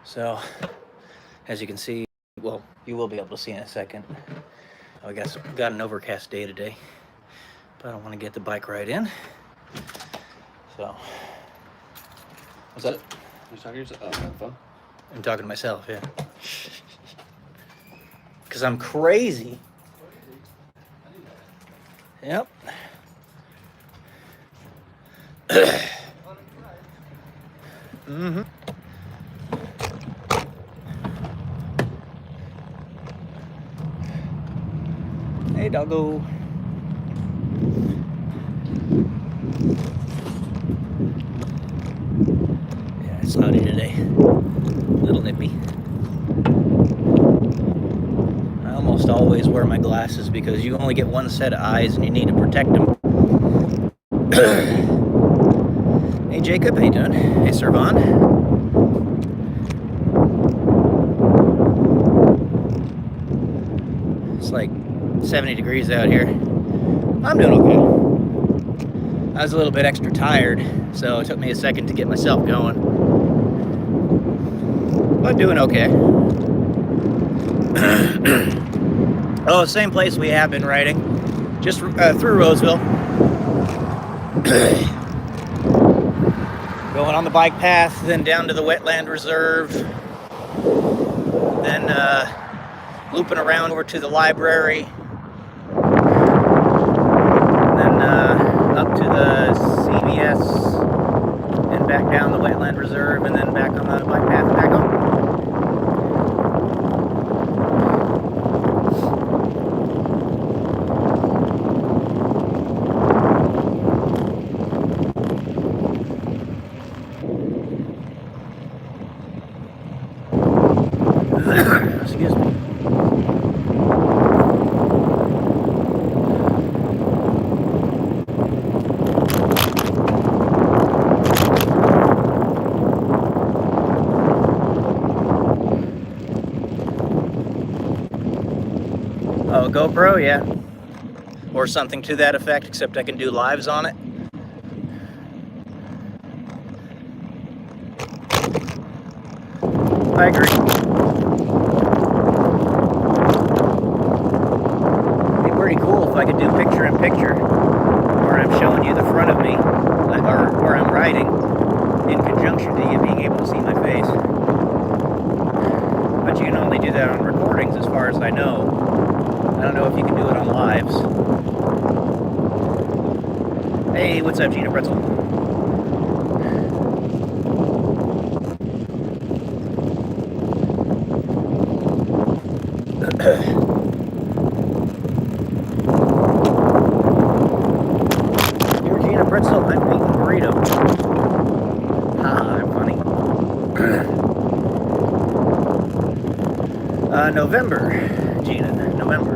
So, as you can see, well, you will be able to see in a second. I guess got an overcast day today, but I don't want to get the bike right in. So, what's that? You talking to yourself? Oh, on the phone? I'm talking to myself, yeah. Because I'm crazy. Yep. Mm-hmm. Hey, doggo. Yeah, it's cloudy today. A little nippy. I almost always wear my glasses because you only get one set of eyes and you need to protect them. Hey, Jacob, how you doing? Hey, Servan. It's like 70 degrees out here. I'm doing okay. I was a little bit extra tired, so it took me a second to get myself going. But doing okay. Oh, same place we have been riding, just through Roseville. Going on the bike path, then down to the wetland reserve, then looping around over to the library, then up to the CVS, and back down the wetland reserve, and then back on the bike path and back home. Excuse me. Oh, GoPro, yeah. Or something to that effect, except I can do lives on it. I agree. It'd be pretty cool if I could do picture-in-picture, where I'm showing you the front of me, or where I'm riding, in conjunction to you being able to see my face. But you can only do that on recordings, as far as I know. I don't know if you can do it on lives. Hey, what's up, Gina Pretzel? You're Gina Pretzel, I'm Peyton Burrito. Haha, I'm funny. November, Gina, November.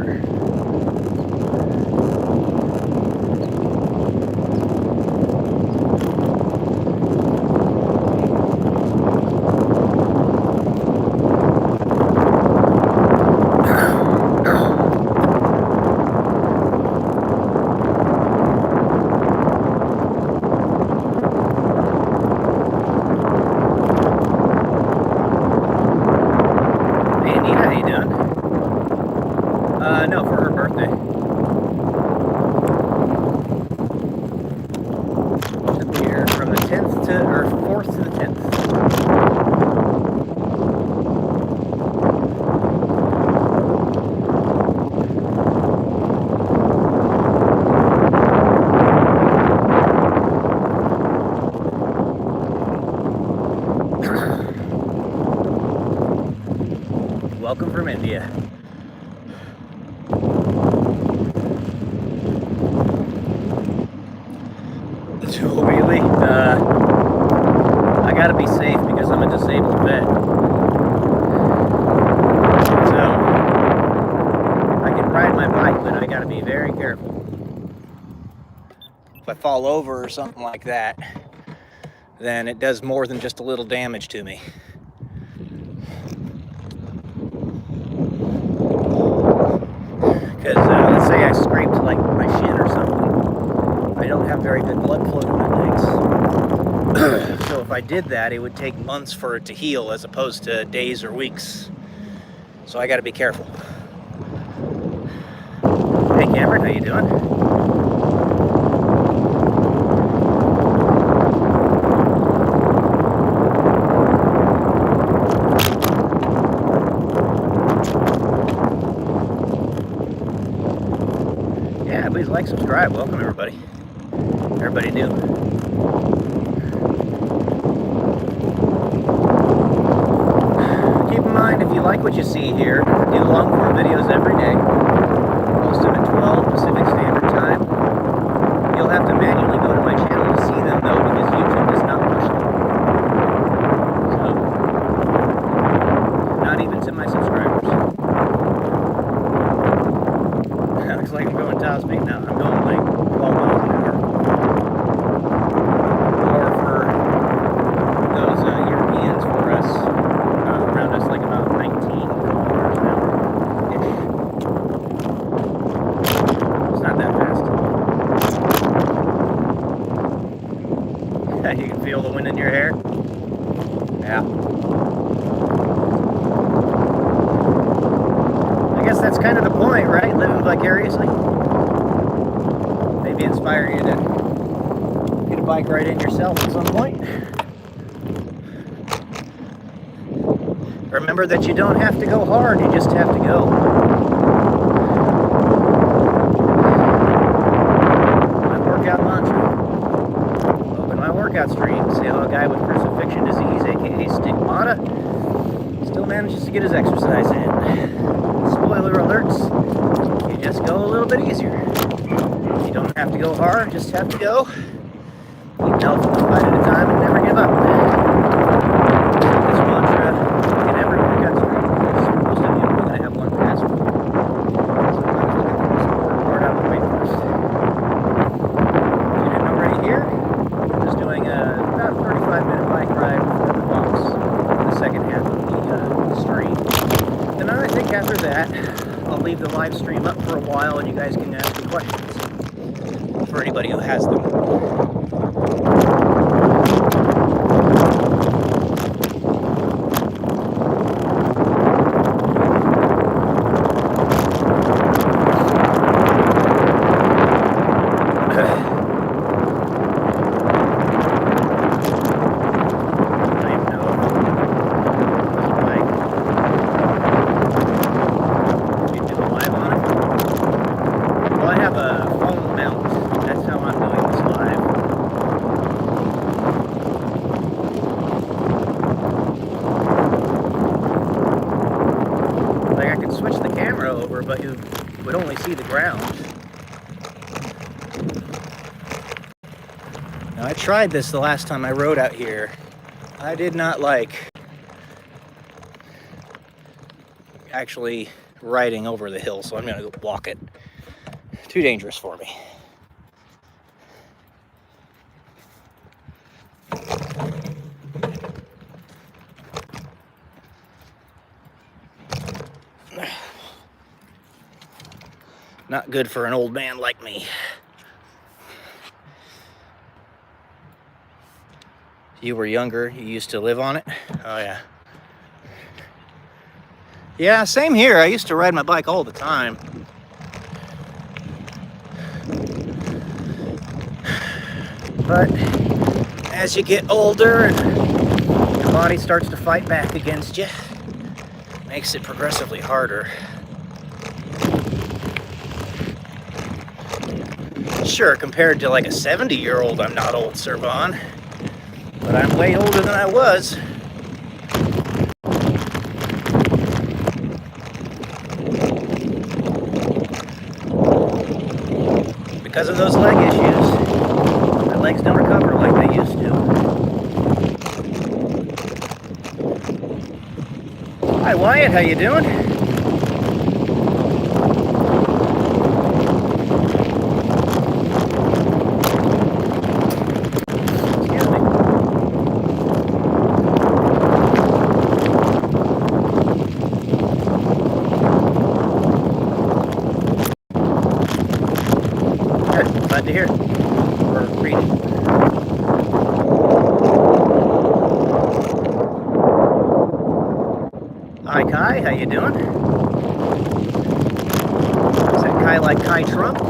No, for her birthday. She'll be here from the 10th to, or 4th to the 10th. Welcome from India. Oh, really? I gotta be safe because I'm a disabled vet. So, I can ride my bike, but I gotta be very careful. If I fall over or something like that, then it does more than just a little damage to me. Because let's say I scraped like my shin or something, I don't have very good blood flow to my legs. So if I I did that, it would take months for it to heal as opposed to days or weeks. So I got to be careful. Hey Cameron, how you doing? Please like, subscribe. Welcome everybody. Everybody new. Keep in mind, if you like what you see here, I do long form videos every day. Post them at 12 Pacific Standard Time. You'll have to manually go to my channel to see them though, because YouTube does not push them. So, not even to my subscribers. Looks like I'm going top speed now. I'm going like 12 miles an hour. Or for those Europeans, for us, around us, like about 19 kilometers an hour-ish. It's not that fast. You can feel the wind in your hair? Yeah. I guess that's kind of the point, right? Living vicariously. Maybe inspire you to get a bike ride in yourself at some point. Remember that you don't have to go hard, you just have to go. My workout mantra. Open my workout stream. See how a guy with crucifixion disease, aka stigmata, still manages to get his exercise in. Spoiler alerts, you just go a little bit easier. You don't have to go hard, just have to go. Eat health one bite at a time and never give up. This mantra in every workout stream. Most of you are going to have one password. So let's look at the most important part out of the way first. If you didn't already hear, I'm just doing about a 35-minute bike ride before the box in the second half of the stream. And then I think after that, I'll leave the live stream up for a while and you guys can ask me questions. For anybody who has them. But you would only see the ground. Now I tried this the last time I rode out here. I did not like actually riding over the hill, so I'm gonna go walk it. Too dangerous for me. Not good for an old man like me. You were younger, you used to live on it? Oh yeah. Yeah, same here. I used to ride my bike all the time. But as you get older and your body starts to fight back against you, it makes it progressively harder. Sure, compared to like a 70-year-old, I'm not old, Servon. But I'm way older than I was. Because of those leg issues, my legs don't recover like they used to. Hi Wyatt, how you doing? Glad to hear. Or reading. Hi Kai, how you doing? Is that Kai like Kai Trump?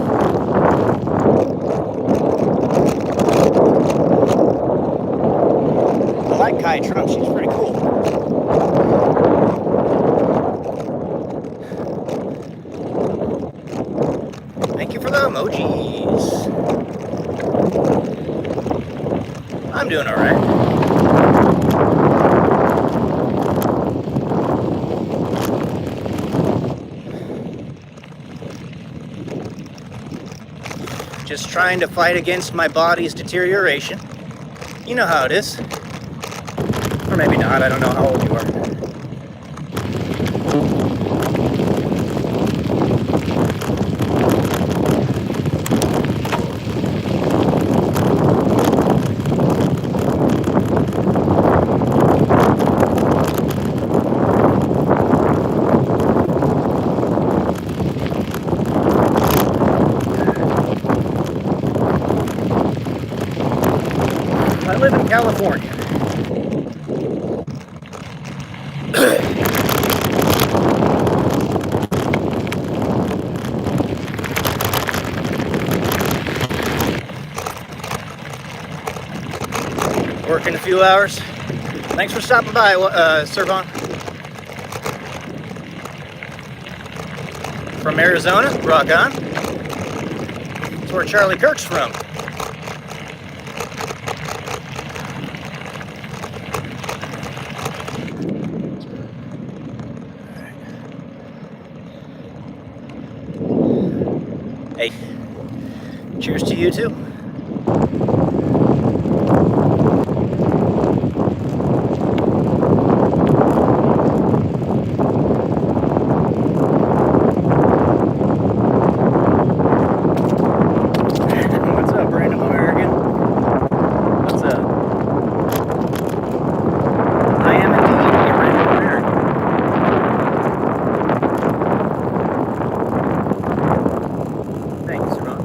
I like Kai Trump, she's pretty cool. Thank you for the emojis. I'm doing alright. Just trying to fight against my body's deterioration. You know how it is. Or maybe not, I don't know how old you are. I live in California. Working a few hours. Thanks for stopping by, Servon. From Arizona, rock on. That's where Charlie Kirk's from. Hey, cheers to you too. What's up, Random American? What's up? I am indeed a Random American. Thank you, Servon.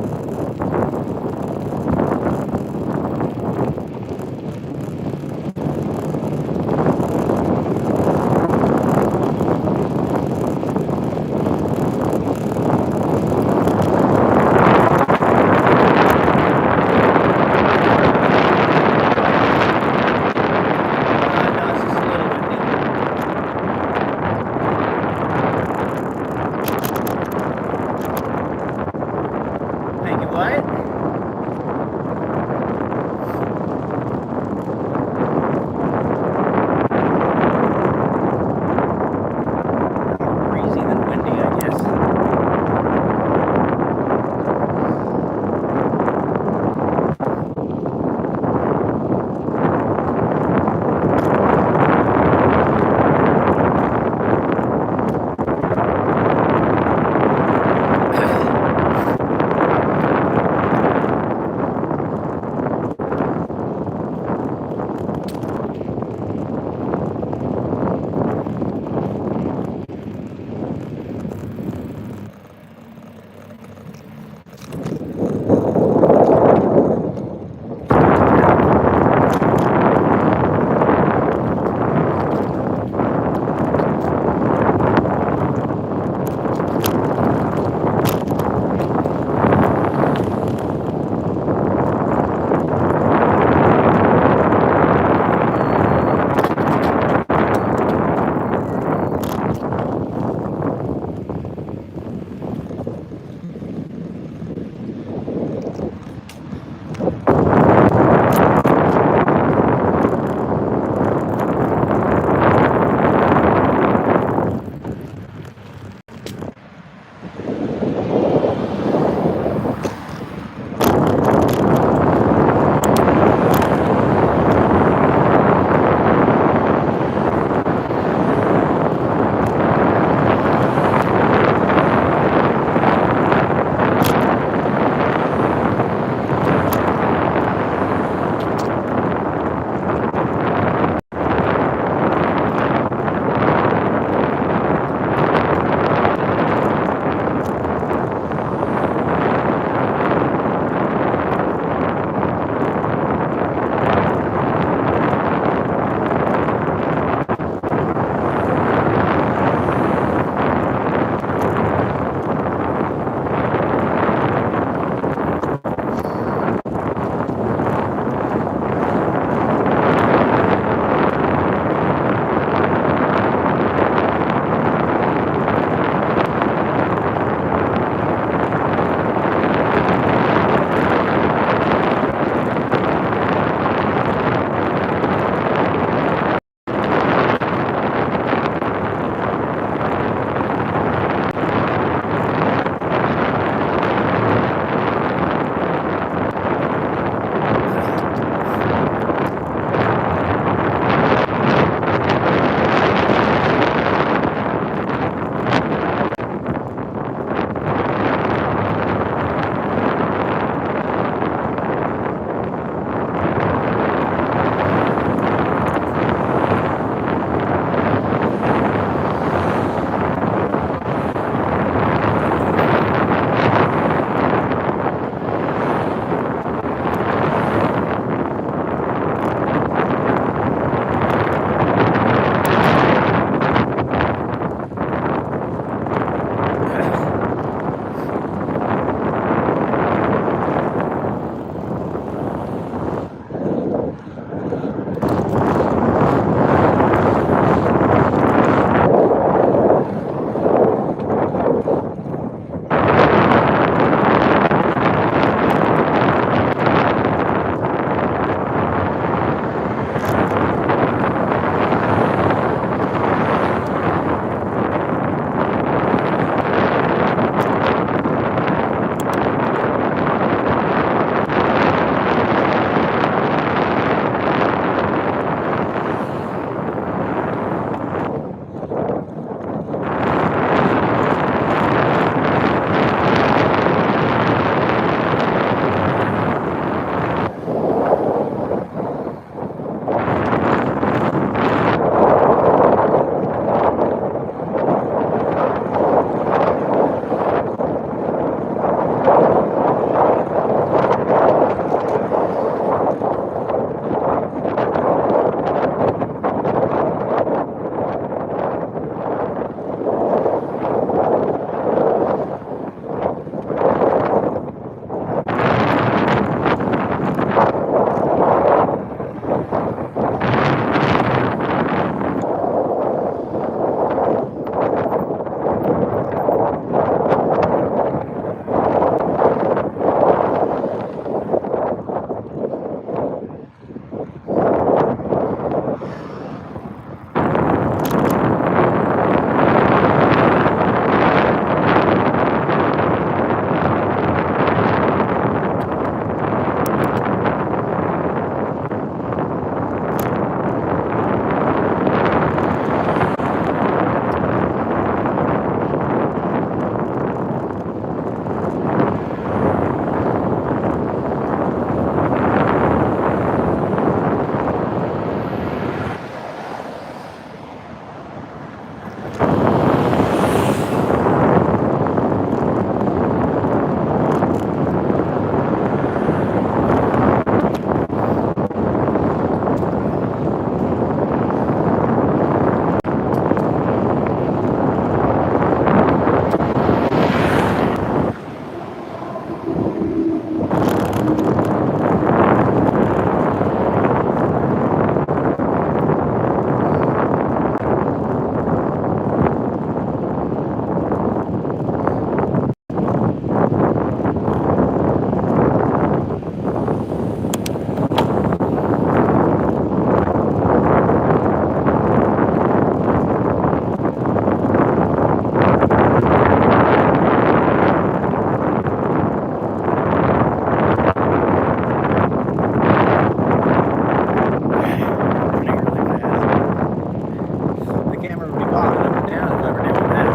pop it up and down if I were doing that.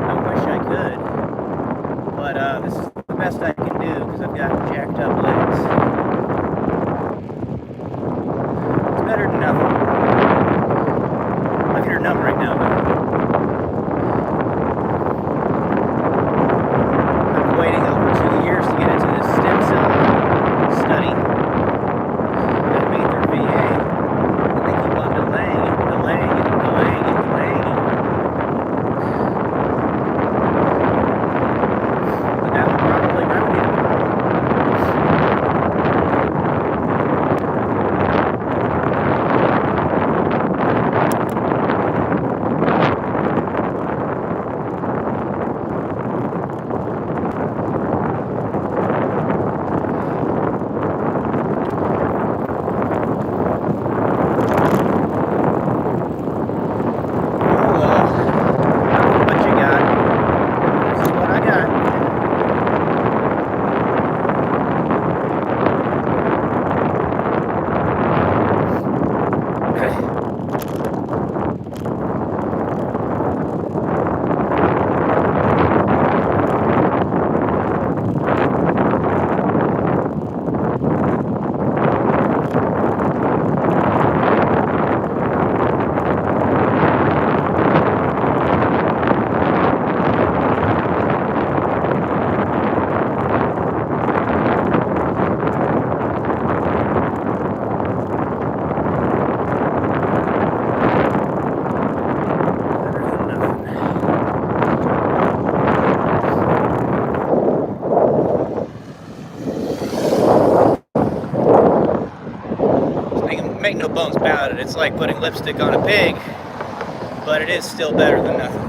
I wish I could, but this is the best I can do because I've got jacked up legs. It's better than nothing. My feet are numb right now, though. I've been waiting over 2 years to get into this stem cell study. Got me through VA, and they keep on delaying it, delaying it, delaying it, delaying it. But that would probably remedy the problem. Oh well, what you got? This is what I got. Better than nothing. Make no bones about it, it's like putting lipstick on a pig, but it is still better than nothing.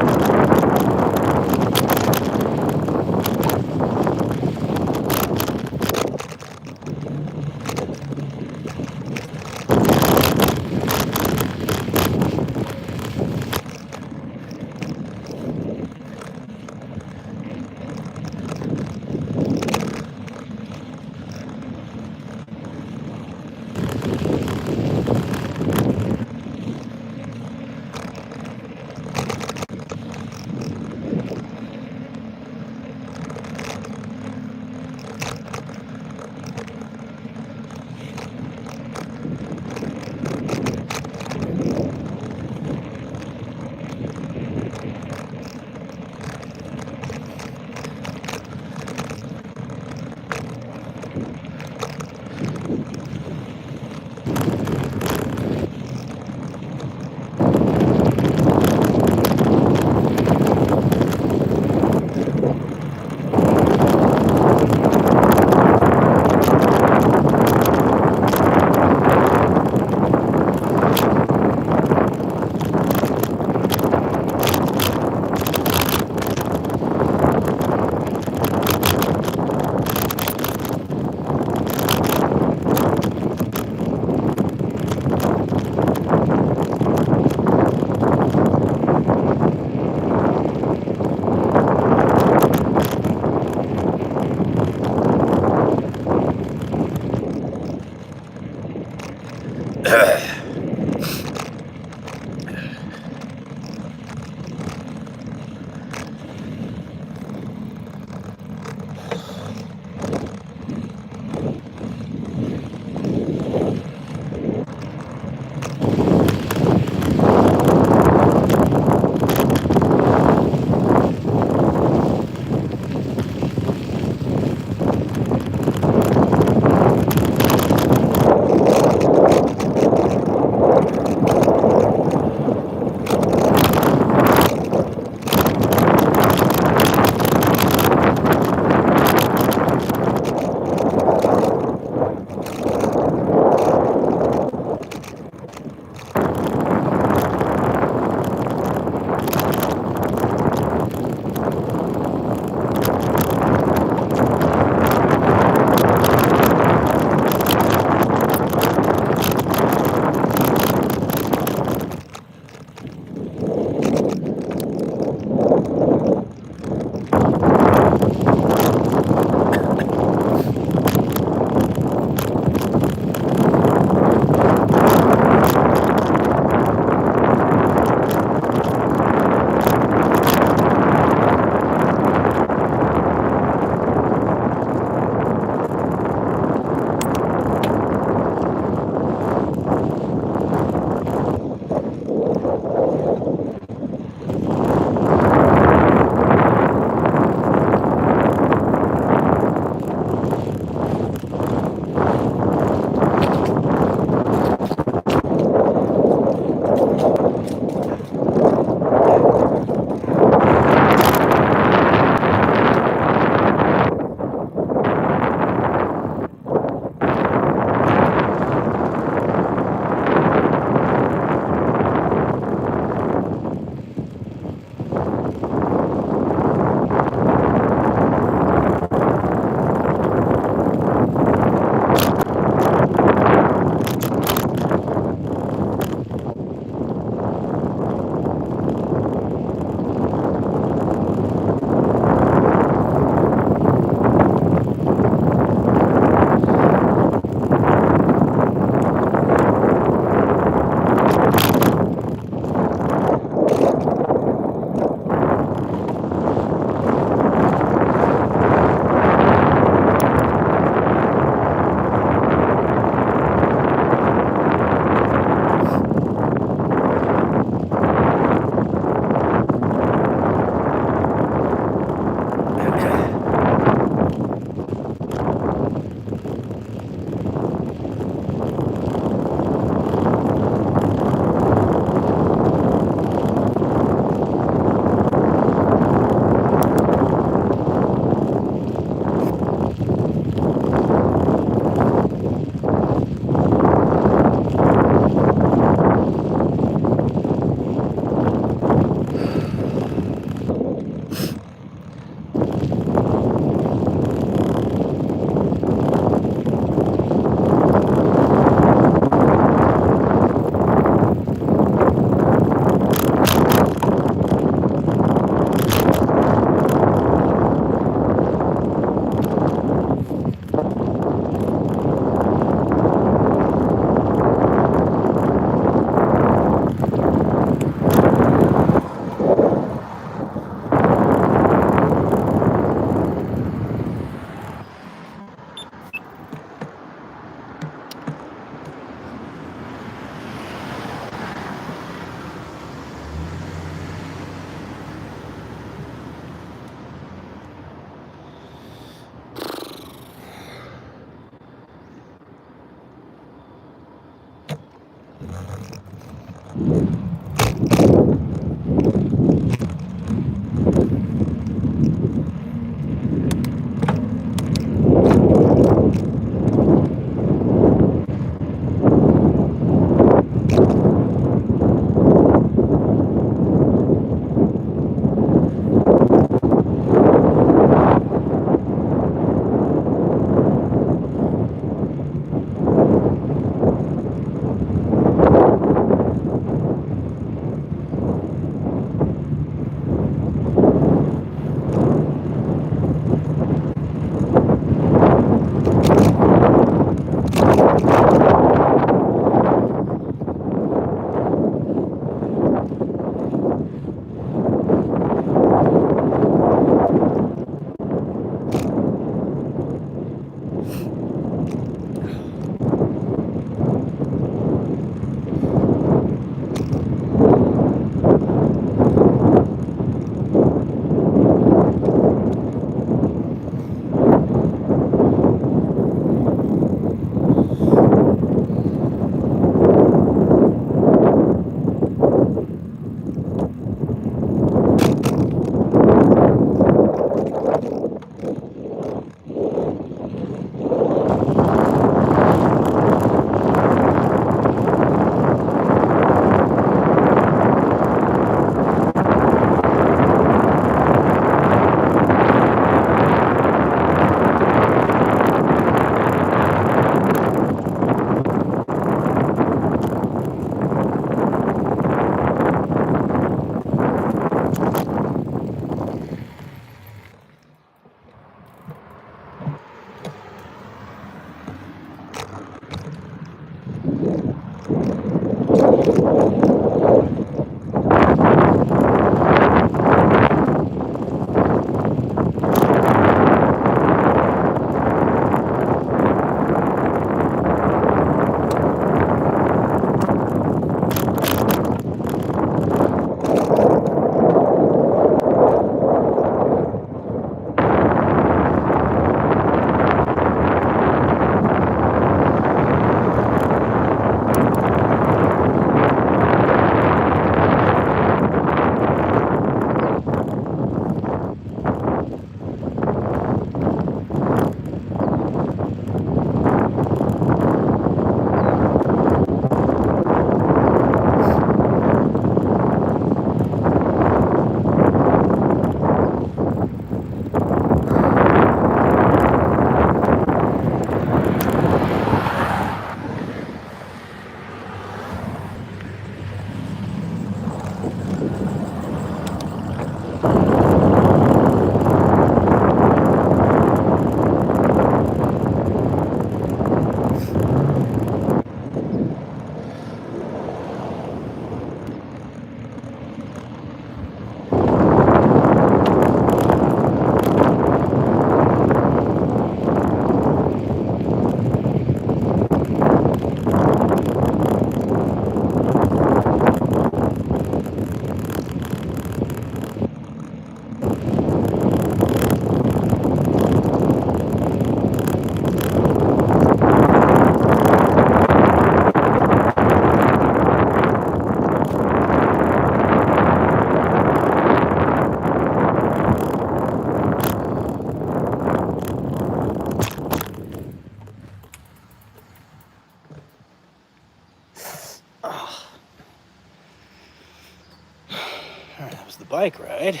bike ride.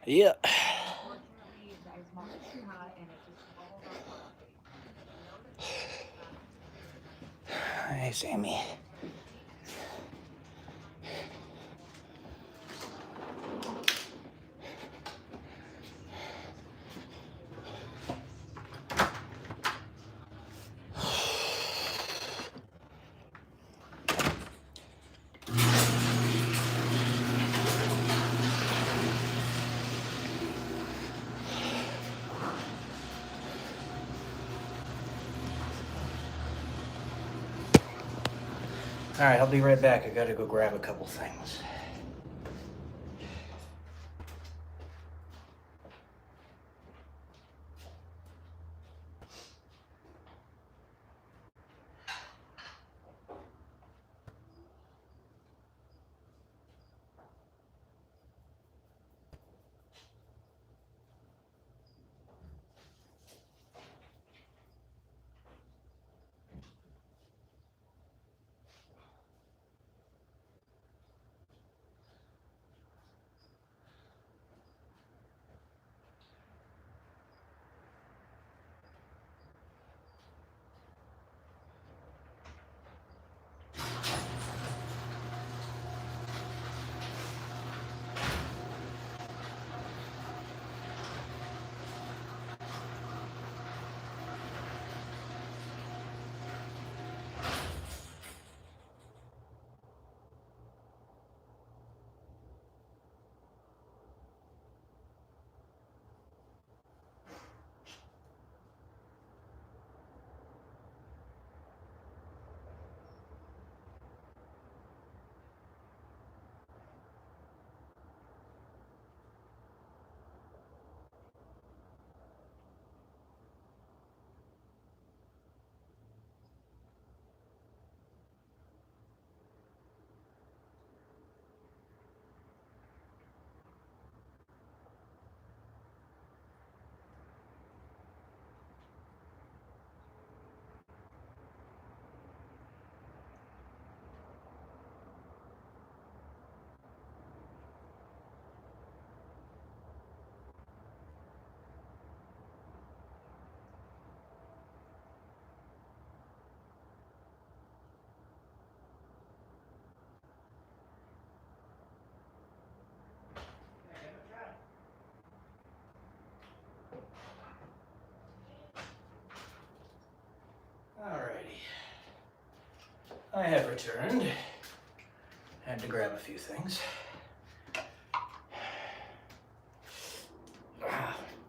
Yeah. Hey, Sammy. All right, I'll be right back. I gotta go grab a couple things. Alrighty. I have returned. Had to grab a few things.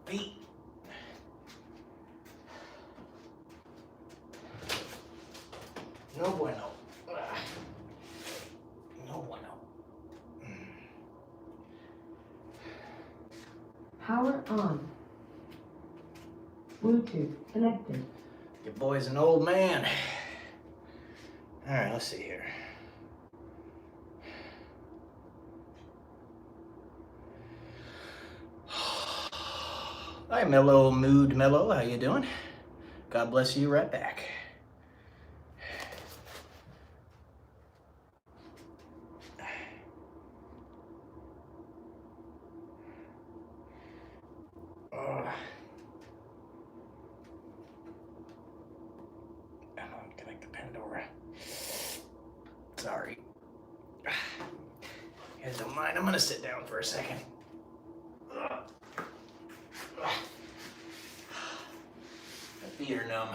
Feet. No bueno. No bueno. Power on. Bluetooth connected. Your boy's an old man. Alright, let's see here. Hi, Mellow Mood Mellow. How you doing? God bless you. Right back. Connect the Pandora. Sorry. You guys don't mind? I'm gonna sit down for a second. My feet are numb.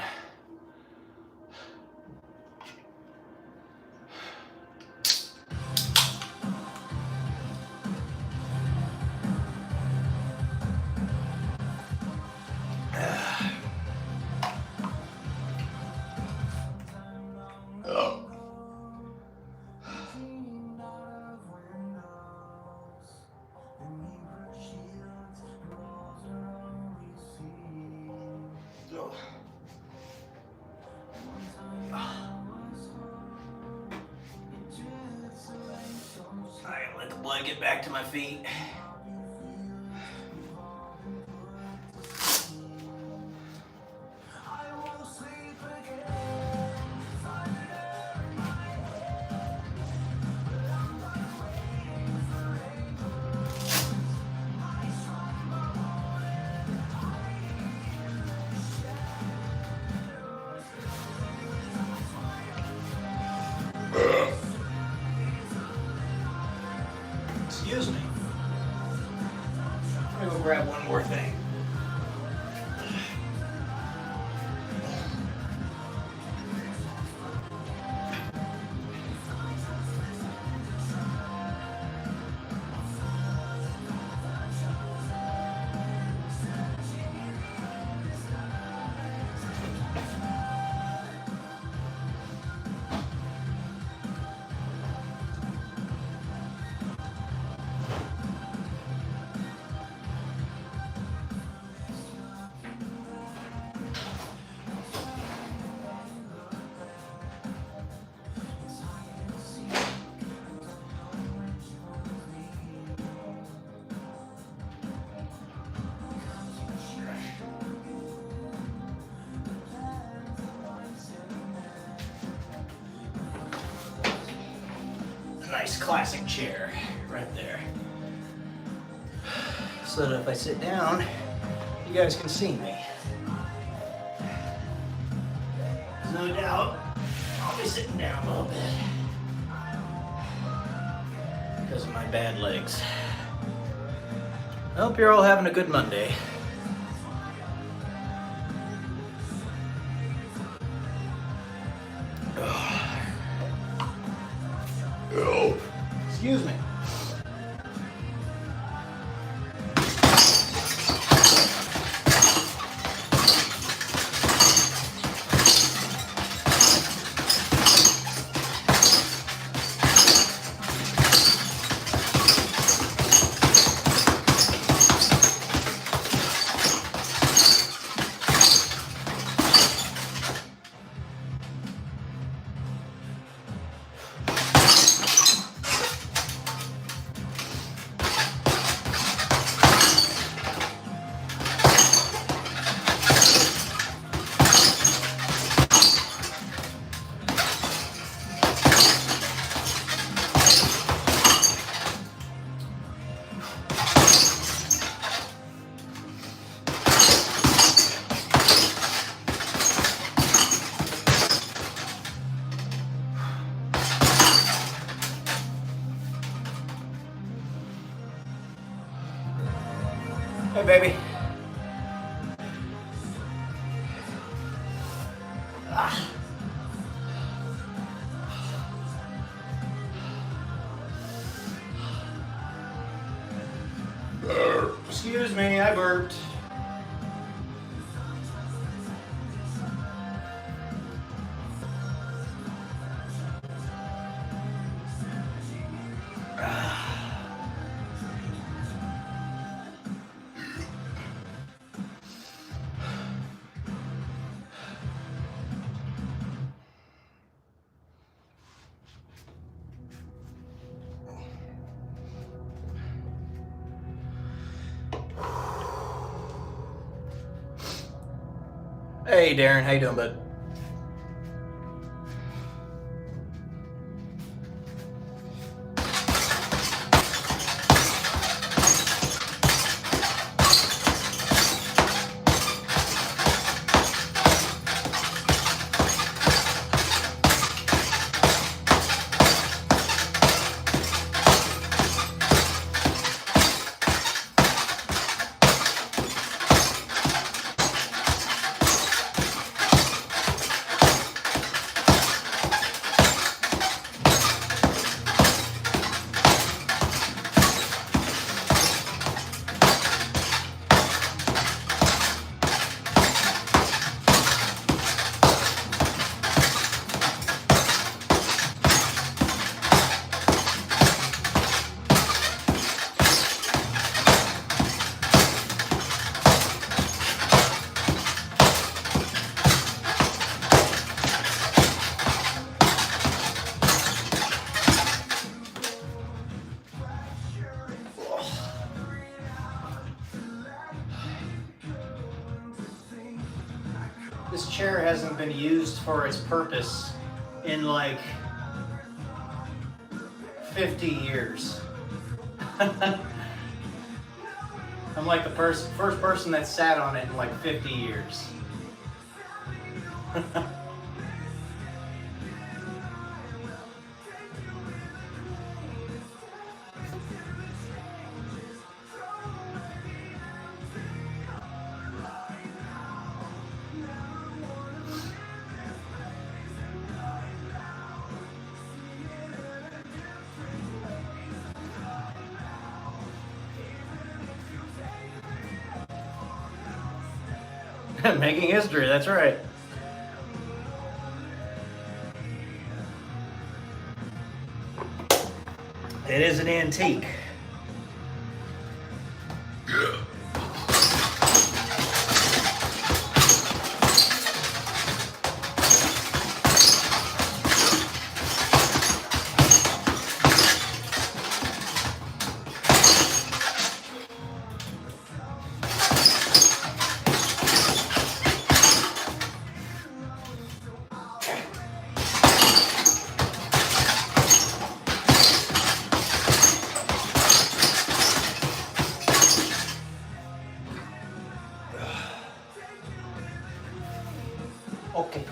Let the blood get back to my feet. Excuse me. I'm gonna go grab one more thing. Nice classic chair right there. So that if I sit down, you guys can see me. No doubt, I'll be sitting down a little bit because of my bad legs. I hope you're all having a good Monday. Excuse me. Hey, baby. Excuse me, I burped. Hey, Darren, how you doing, bud? This chair hasn't been used for its purpose in like 50 years. I'm like the first person that sat on it in like 50 years. Making history, that's right. It is an antique. Okay.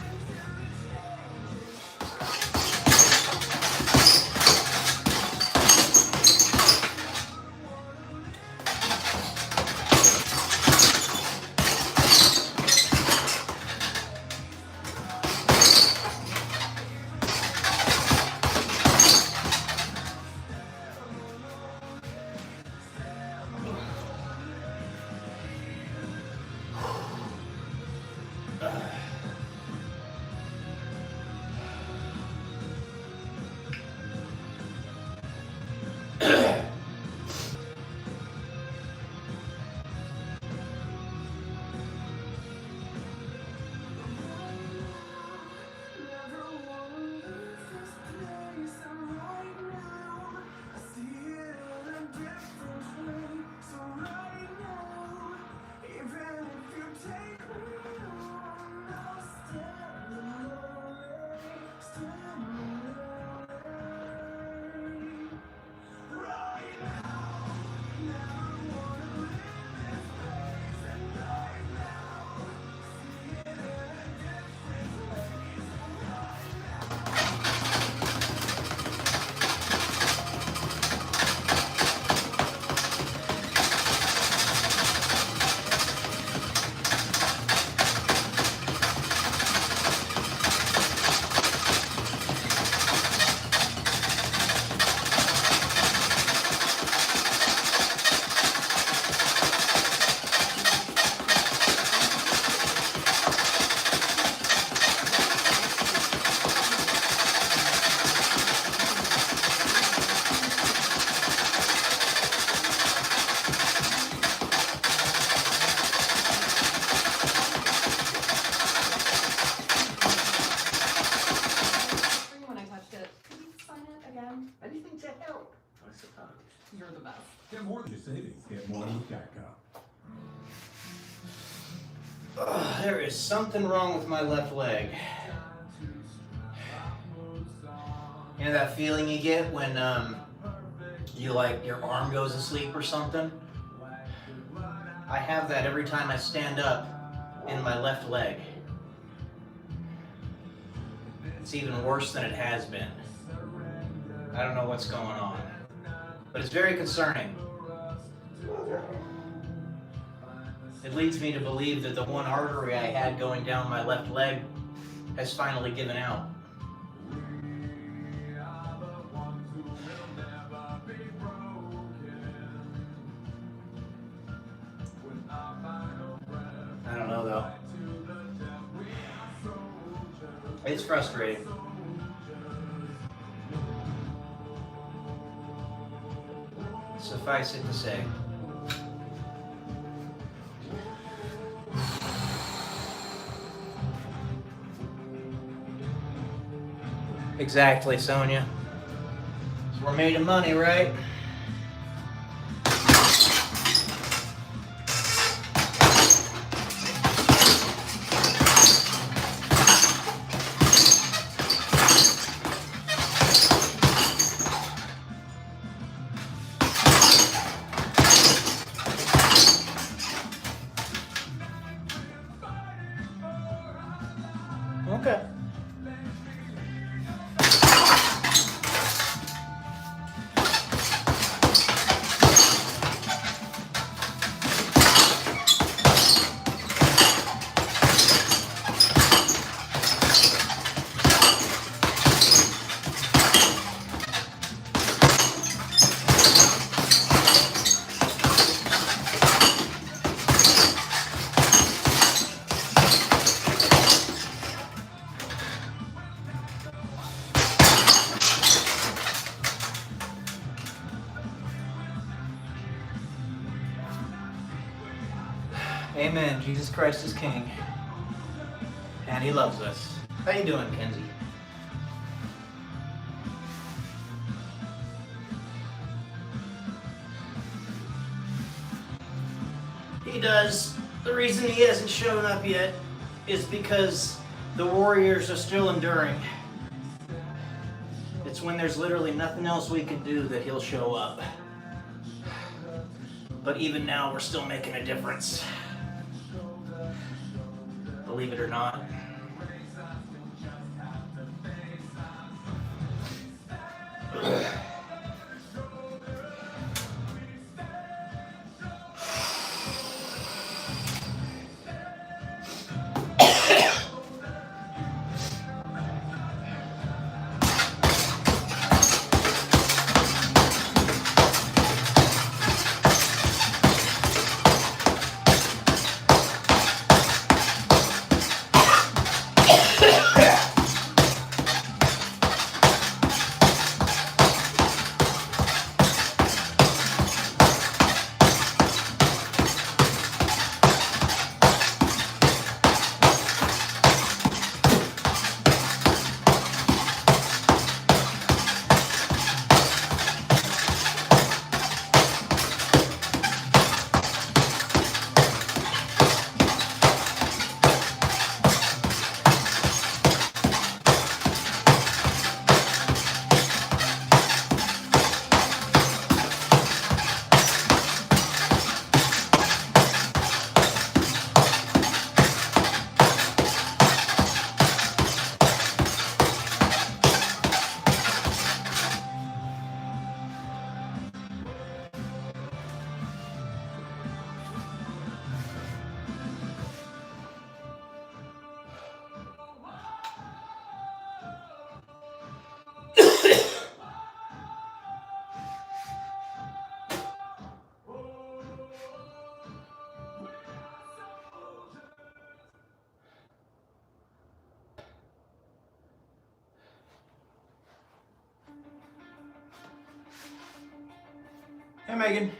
When I touched it, can you sign it again? Anything to help, I suppose. You're the best. Get more than your savings. Get more with Geico. There is something wrong with my left leg. You know that feeling you get when you like your arm goes asleep or something? I have that every time I stand up in my left leg. It's even worse than it has been. I don't know what's going on, but it's very concerning. It leads me to believe that the one artery I had going down my left leg has finally given out. I don't know though. It's frustrating. Suffice it to say. Exactly, Sonia. So we're made of money, right? Amen. Jesus Christ is King. And he loves us. How you doing, Kenzie? He does. The reason he hasn't shown up yet is because the Warriors are still enduring. It's when there's literally nothing else we can do that he'll show up. But even now, we're still making a difference. Believe it or not. Hey, Megan.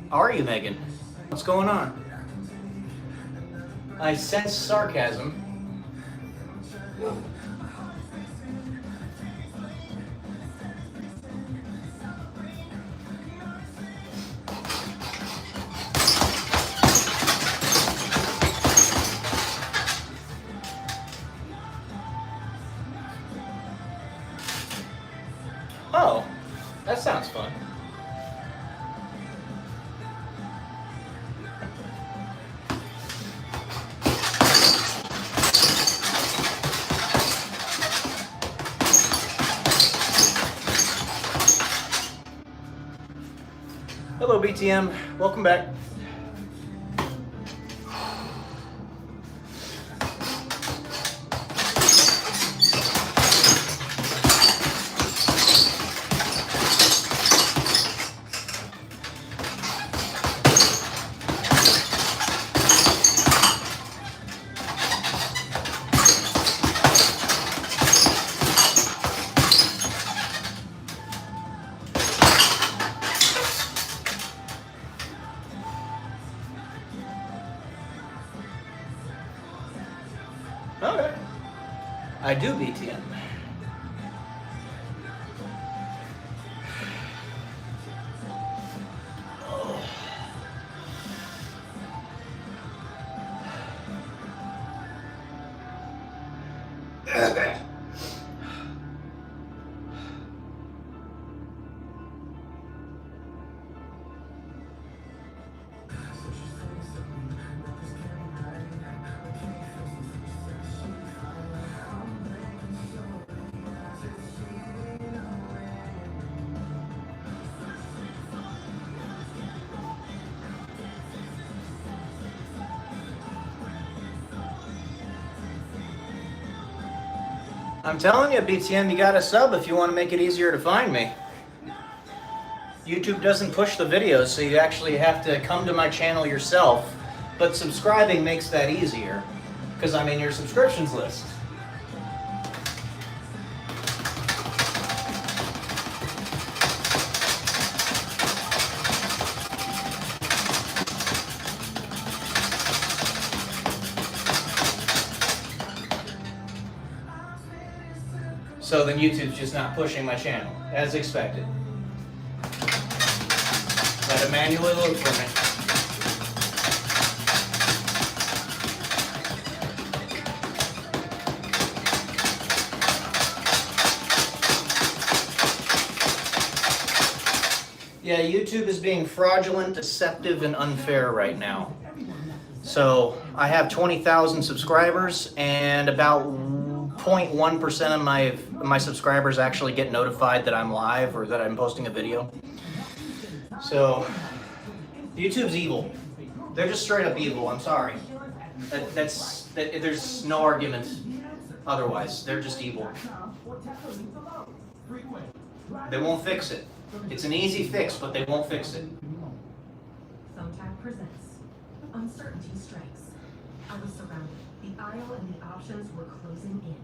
How are you, Megan? What's going on? I sense sarcasm. Oh, that sounds fun. Hello, BTM. Welcome back. Okay. I do BTM. I'm telling you, BTM, you gotta sub if you want to make it easier to find me. YouTube doesn't push the videos, so you actually have to come to my channel yourself. But subscribing makes that easier, because I'm in your subscriptions list. So then YouTube's just not pushing my channel, as expected. Had to manually look for me. Yeah, YouTube is being fraudulent, deceptive, and unfair right now. So I have 20,000 subscribers, and about 0.1% of my subscribers actually get notified that I'm live or that I'm posting a video. So YouTube's evil. They're just straight up evil. I'm sorry. There's no argument otherwise. They're just evil. They won't fix it. It's an easy fix, but they won't fix it. Thumbtack presents. Uncertainty strikes. I was surrounded. The aisle and the options were closing in.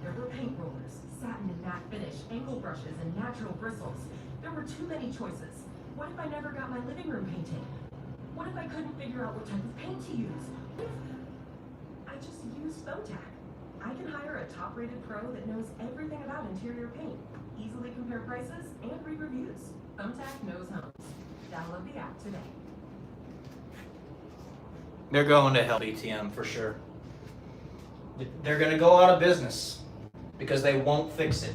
There were paint rollers, satin and matte finish, angle brushes, and natural bristles. There were too many choices. What if I never got my living room painted? What if I couldn't figure out what type of paint to use? What if I just used Thumbtack? I can hire a top-rated pro that knows everything about interior paint, easily compare prices, and read reviews. Thumbtack knows homes. Download the app today. They're going to hell, BTM, for sure. They're going to go out of business because they won't fix it.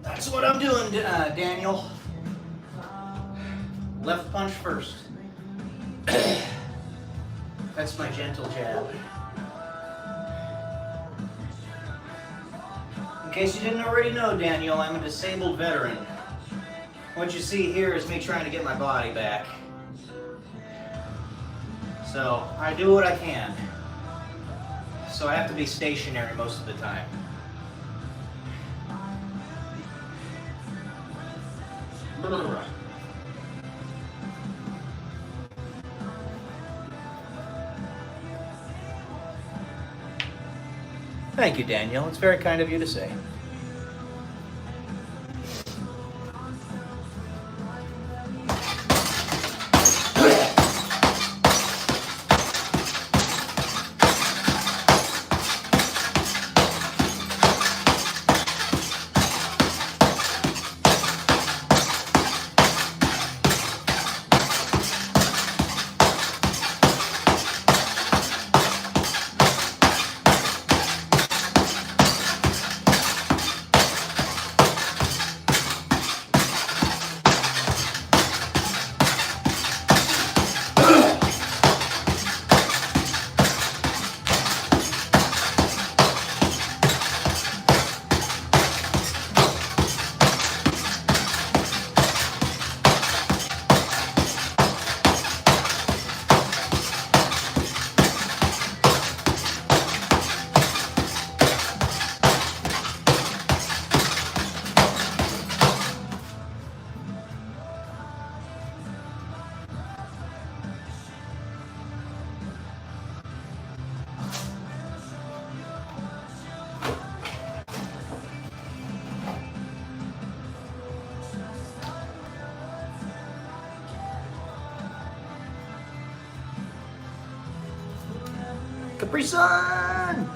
That's what I'm doing, Daniel. Left punch first. That's my gentle jab. In case you didn't already know, Daniel, I'm a disabled veteran. What you see here is me trying to get my body back. So, I do what I can. So I have to be stationary most of the time. Thank you, Daniel. It's very kind of you to say. Capri Sun!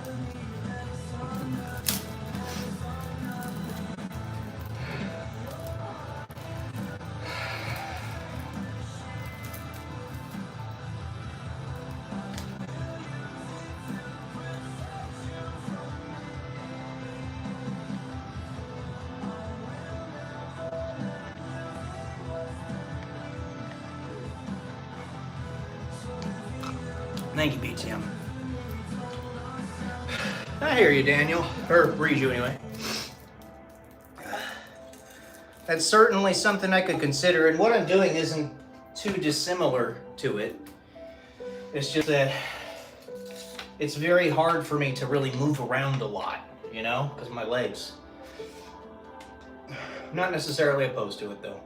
Thank you, BTM. I hear you, Daniel. Or read you anyway. That's certainly something I could consider, and what I'm doing isn't too dissimilar to it. It's just that it's very hard for me to really move around a lot, you know, because of my legs. Not necessarily opposed to it, though.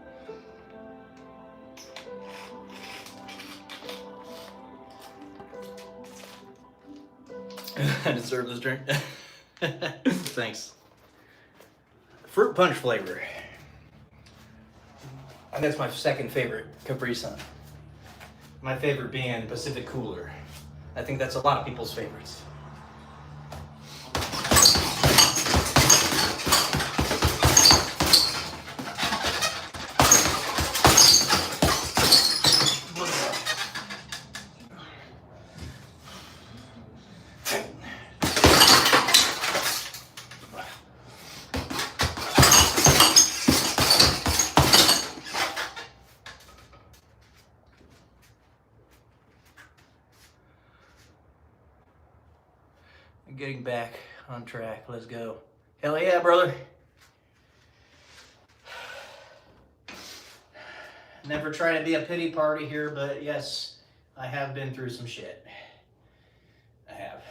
I deserve this drink. Thanks. Fruit punch flavor. I think that's my second favorite Capri Sun. My favorite being Pacific Cooler. I think that's a lot of people's favorites. Getting back on track. Let's go. Hell yeah, brother. Never try to be a pity party here, but yes, I have been through some shit. I have.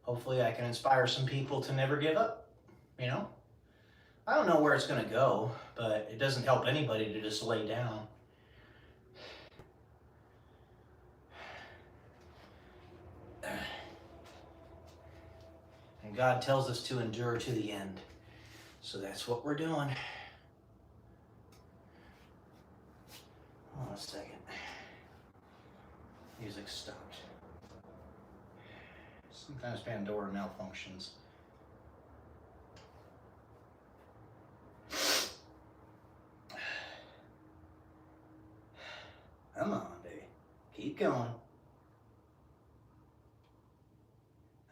Hopefully I can inspire some people to never give up, you know? I don't know where it's gonna go, but it doesn't help anybody to just lay down. And God tells us to endure to the end. So that's what we're doing. Hold on a second. Music stopped. Sometimes Pandora malfunctions. Come on, baby. Keep going.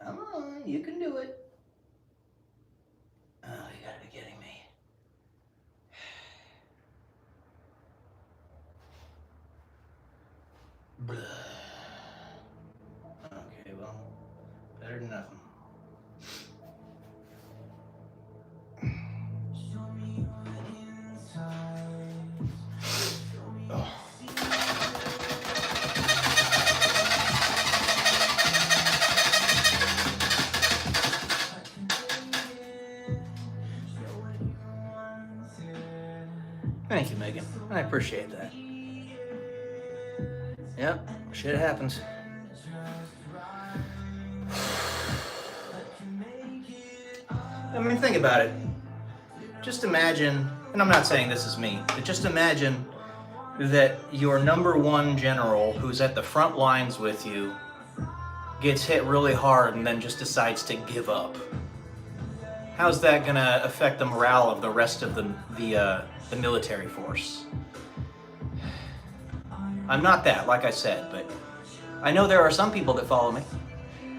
Come on, you can do it. Oh, you gotta be kidding me. Blah. Okay, well, better than nothing. Oh. Thank you, Megan. I appreciate that. Yep, shit happens. I mean, think about it. Just imagine, and I'm not saying this is me, but just imagine that your number one general who's at the front lines with you gets hit really hard and then just decides to give up. How's that gonna affect the morale of the rest of the military force? I'm not that, like I said, but I know there are some people that follow me,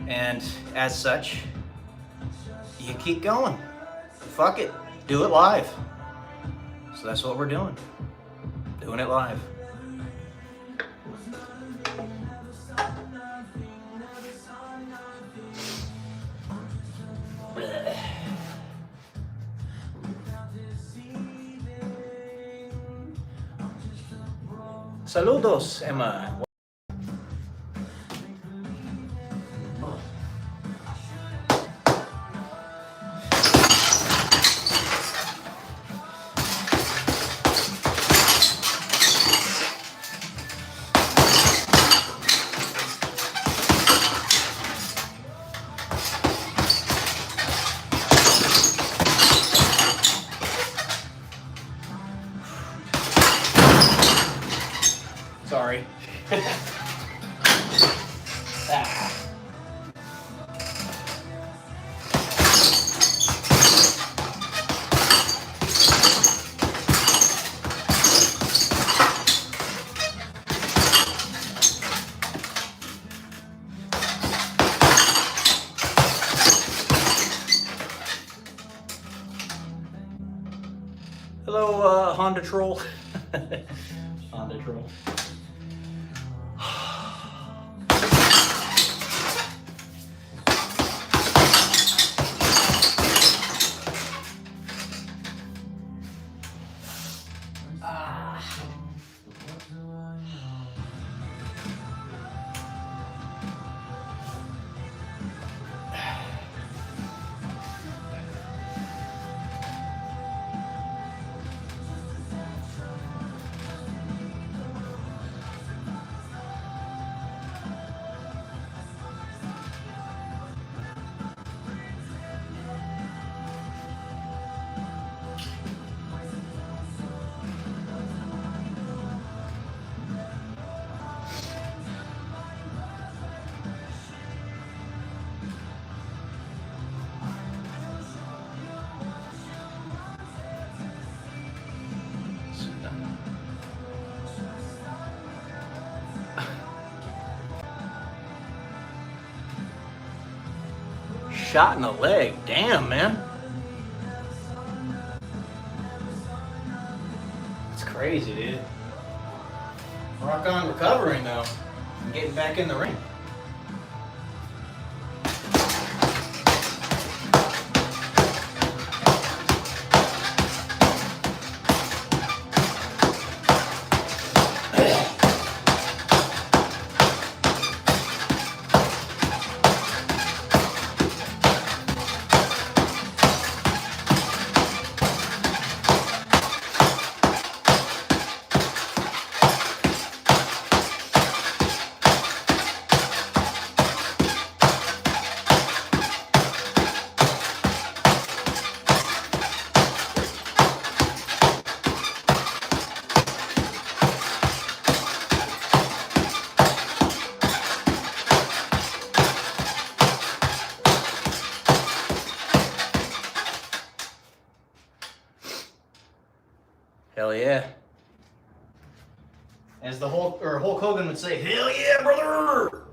and as such, you keep going. Fuck it, do it live. So that's what we're doing. Doing it live. Saludos, Emma. Sorry. Ah. Hello, Honda Troll. Honda Troll. Shot in the leg. Damn, man. It's crazy, dude. Rock on recovering, though. And getting back in the ring. Hell yeah. As the Hulk Hogan would say, hell yeah, brother!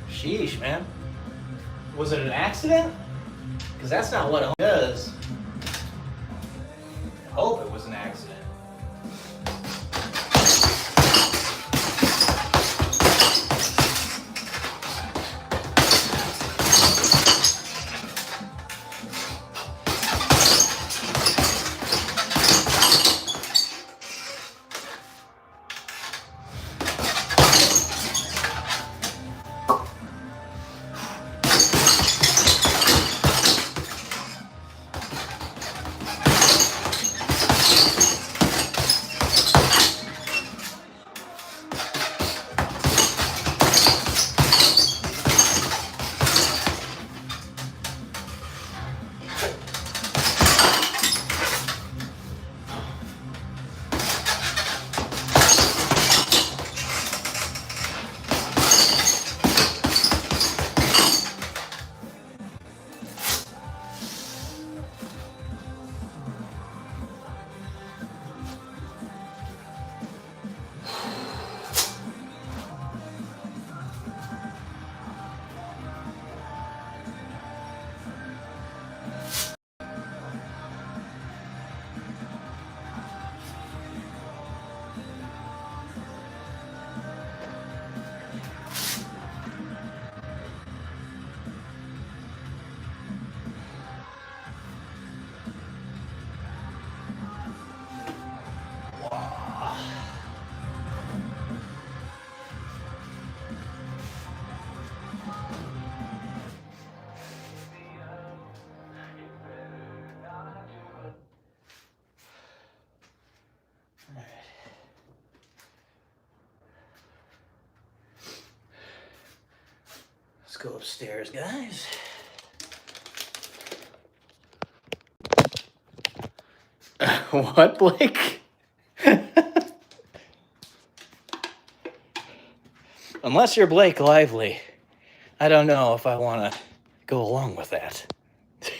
Sheesh, man. Was it an accident? Because that's not what it does. I hope it was an accident. Let's go upstairs, guys. What, Blake? Unless you're Blake Lively, I don't know if I want to go along with that. It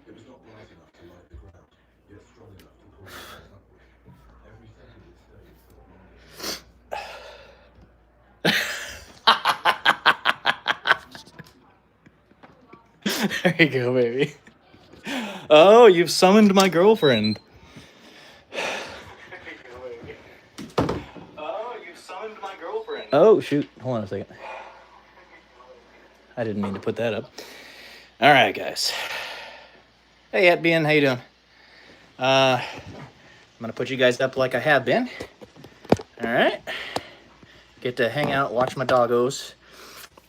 was not bright enough to light the ground, yet strong enough to pull itself upward. Every cent of its days felt longer. There you go, baby. Oh, you've summoned my girlfriend. Oh, you've summoned my girlfriend. Oh, shoot. Hold on a second. I didn't mean to put that up. All right, guys. Hey, Atbian, how you doing? I'm going to put you guys up like I have been. All right. Get to hang out, watch my doggos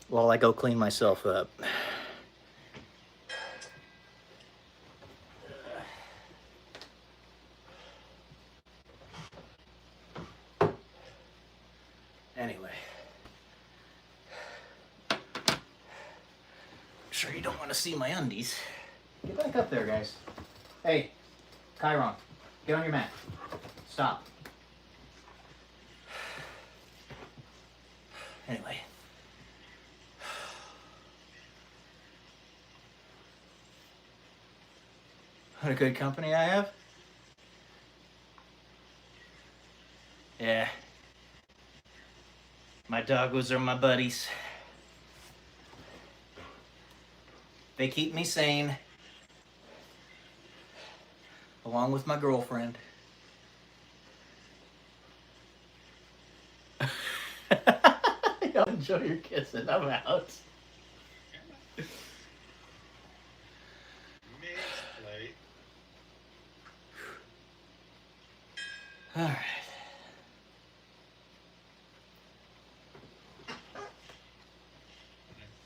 while I go clean myself up. Anyway. Sure you don't want to see my undies. Get back up there, guys. Hey, Chiron, get on your mat. Stop. Anyway. What a good company I have. Yeah. My doggos are my buddies. They keep me sane. Along with my girlfriend. Y'all enjoy your kissing. I'm out. All right.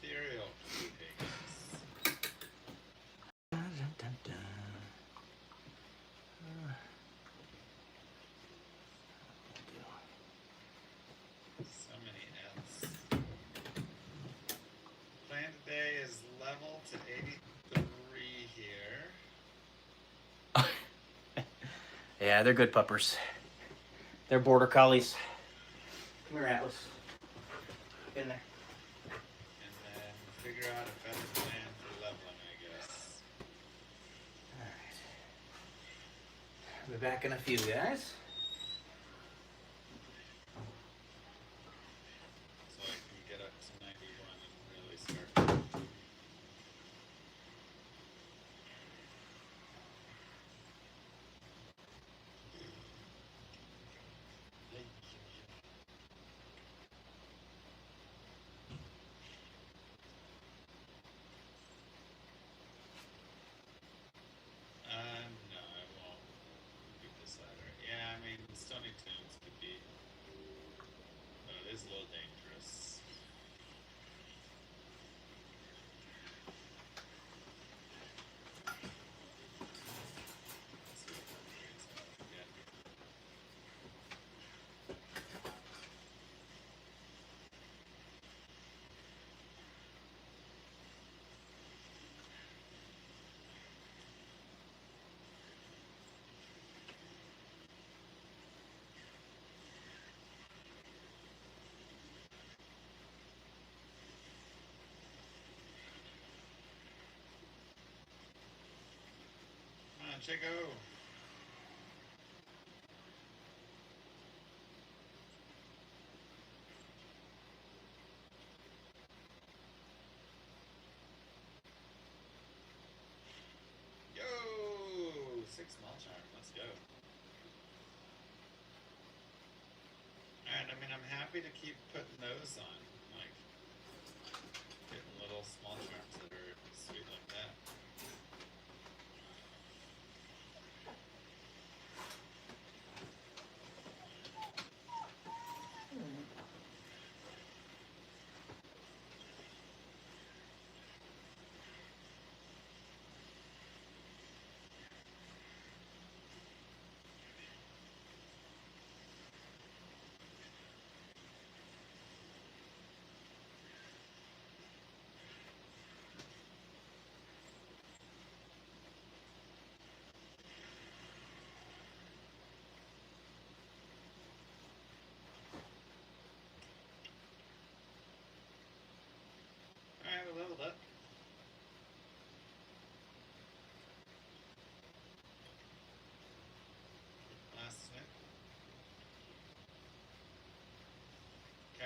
Ethereal keeping. Dun, dun, dun. So many F's. Plan today is level to 83 here. Yeah, they're good puppers. They're border collies. Come here, Atlas. Get in there. And then figure out a better plan for leveling, I guess. All right. I'll be back in a few, guys. So I can get up to 91 and really start. No, I won't do this either. Yeah, I mean, Stony Tombs could be. But it is a little dangerous. Let's see what upgrades I can get. Come on, Chico. Yo! 6 small charm. Let's go. And I mean, I'm happy to keep putting those on. Like, getting little small charms that are sweet like that.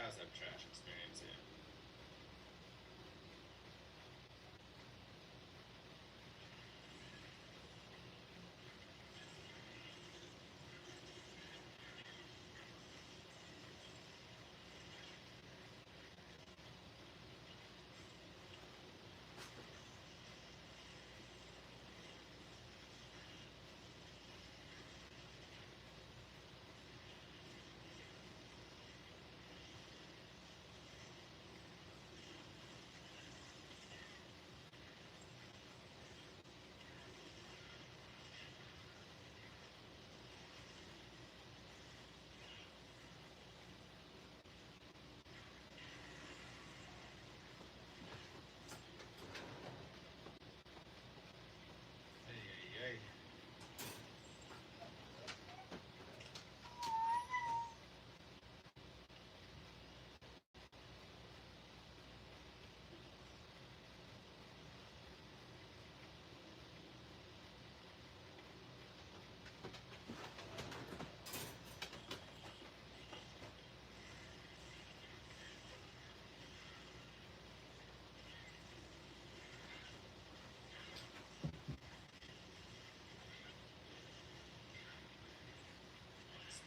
always have trash experience, yeah. Ay, ay, ay.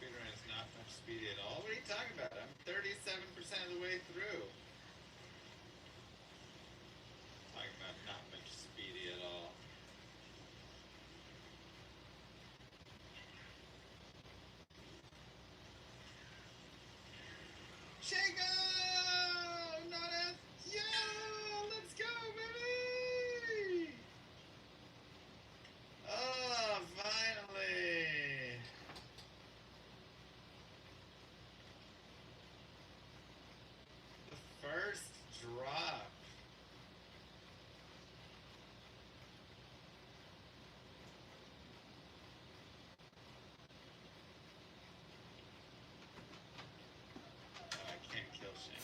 Speedrun is not much speedy at all. What are you talking about? I'm 37% of the way through. Talking about not much speedy at all. Shago! Not as yeah! Let's go, baby! Oh, finally! The first drop. Oh, I can't kill Shane.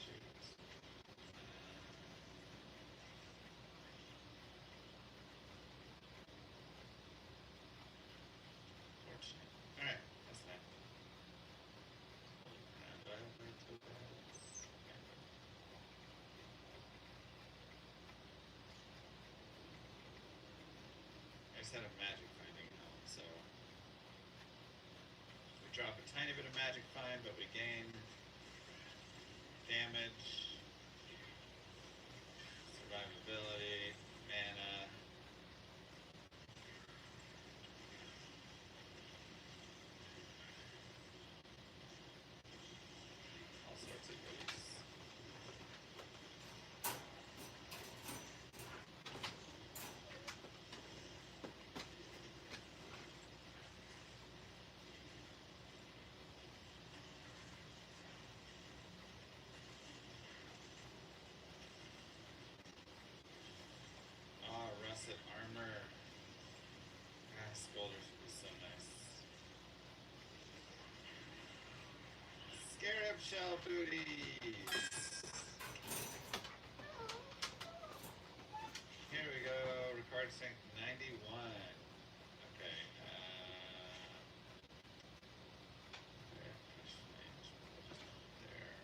Shoot. Fortunate. Alright, that's fine. Do I have any tokens? Okay. I just had a magic finding help, so we drop a tiny bit of magic find, but we gain damage, survivability, mana. All sorts of goodies. Oh, russet armor. Ah, Scolders would be so nice. Scarab shell booties. Here we go. Required strength 91. Okay. There, push range. We'll just put it there.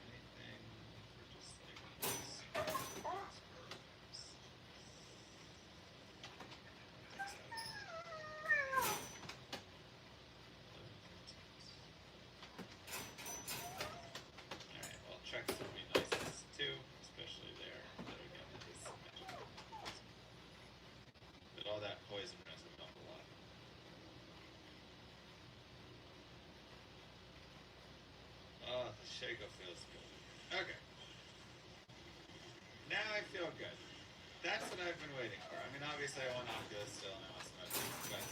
Anything for just like this. Alright, well, treks would be nice too, especially there. There we go. This magical. But all that poison does help a lot. Oh, the Shaco feels good. Okay. Now I feel good. That's what I've been waiting for. I mean, obviously I want Oculus still, and I want some other things, but I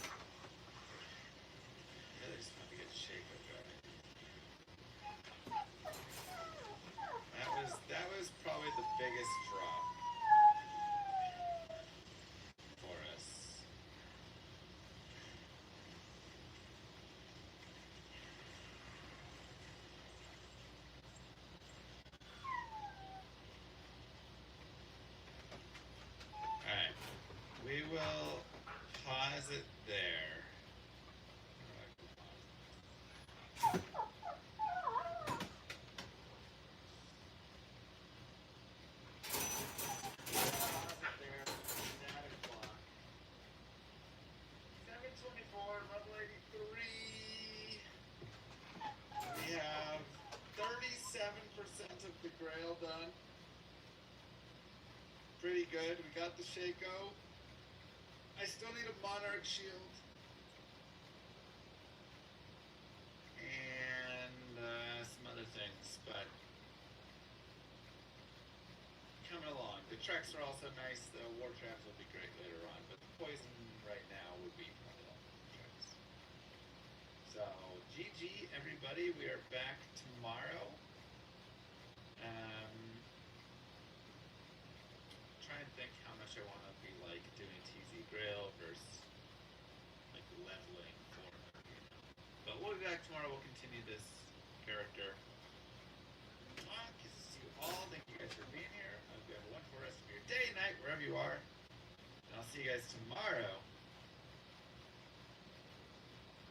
really just want to get Shaco going. That was probably the biggest drop for us. pretty good. We got the Shaco. I still need a Monarch shield. And some other things, but coming along. The treks are also nice. The war traps will be great later on, but the poison right now would be probably all the treks. So GG everybody. We are back tomorrow. Trying to think how much I want to be like doing TZ Grail versus like leveling Former, you know. But we'll be back tomorrow. We'll continue this character. Kisses you all. Thank you guys for being here. I hope you have a wonderful rest of your day, night, wherever you are. And I'll see you guys tomorrow.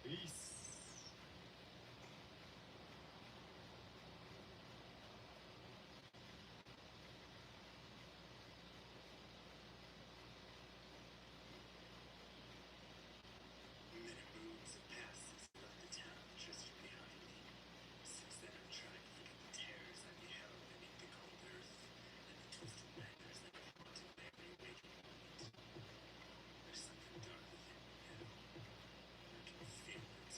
Peace. Many moons have passed since I left the town of Chester behind me. Since then I've tried to forget the terrors I beheld beneath the cold earth and the twisted nightmares that have haunted my every waking moment. There's something dark within me now. I can feel it.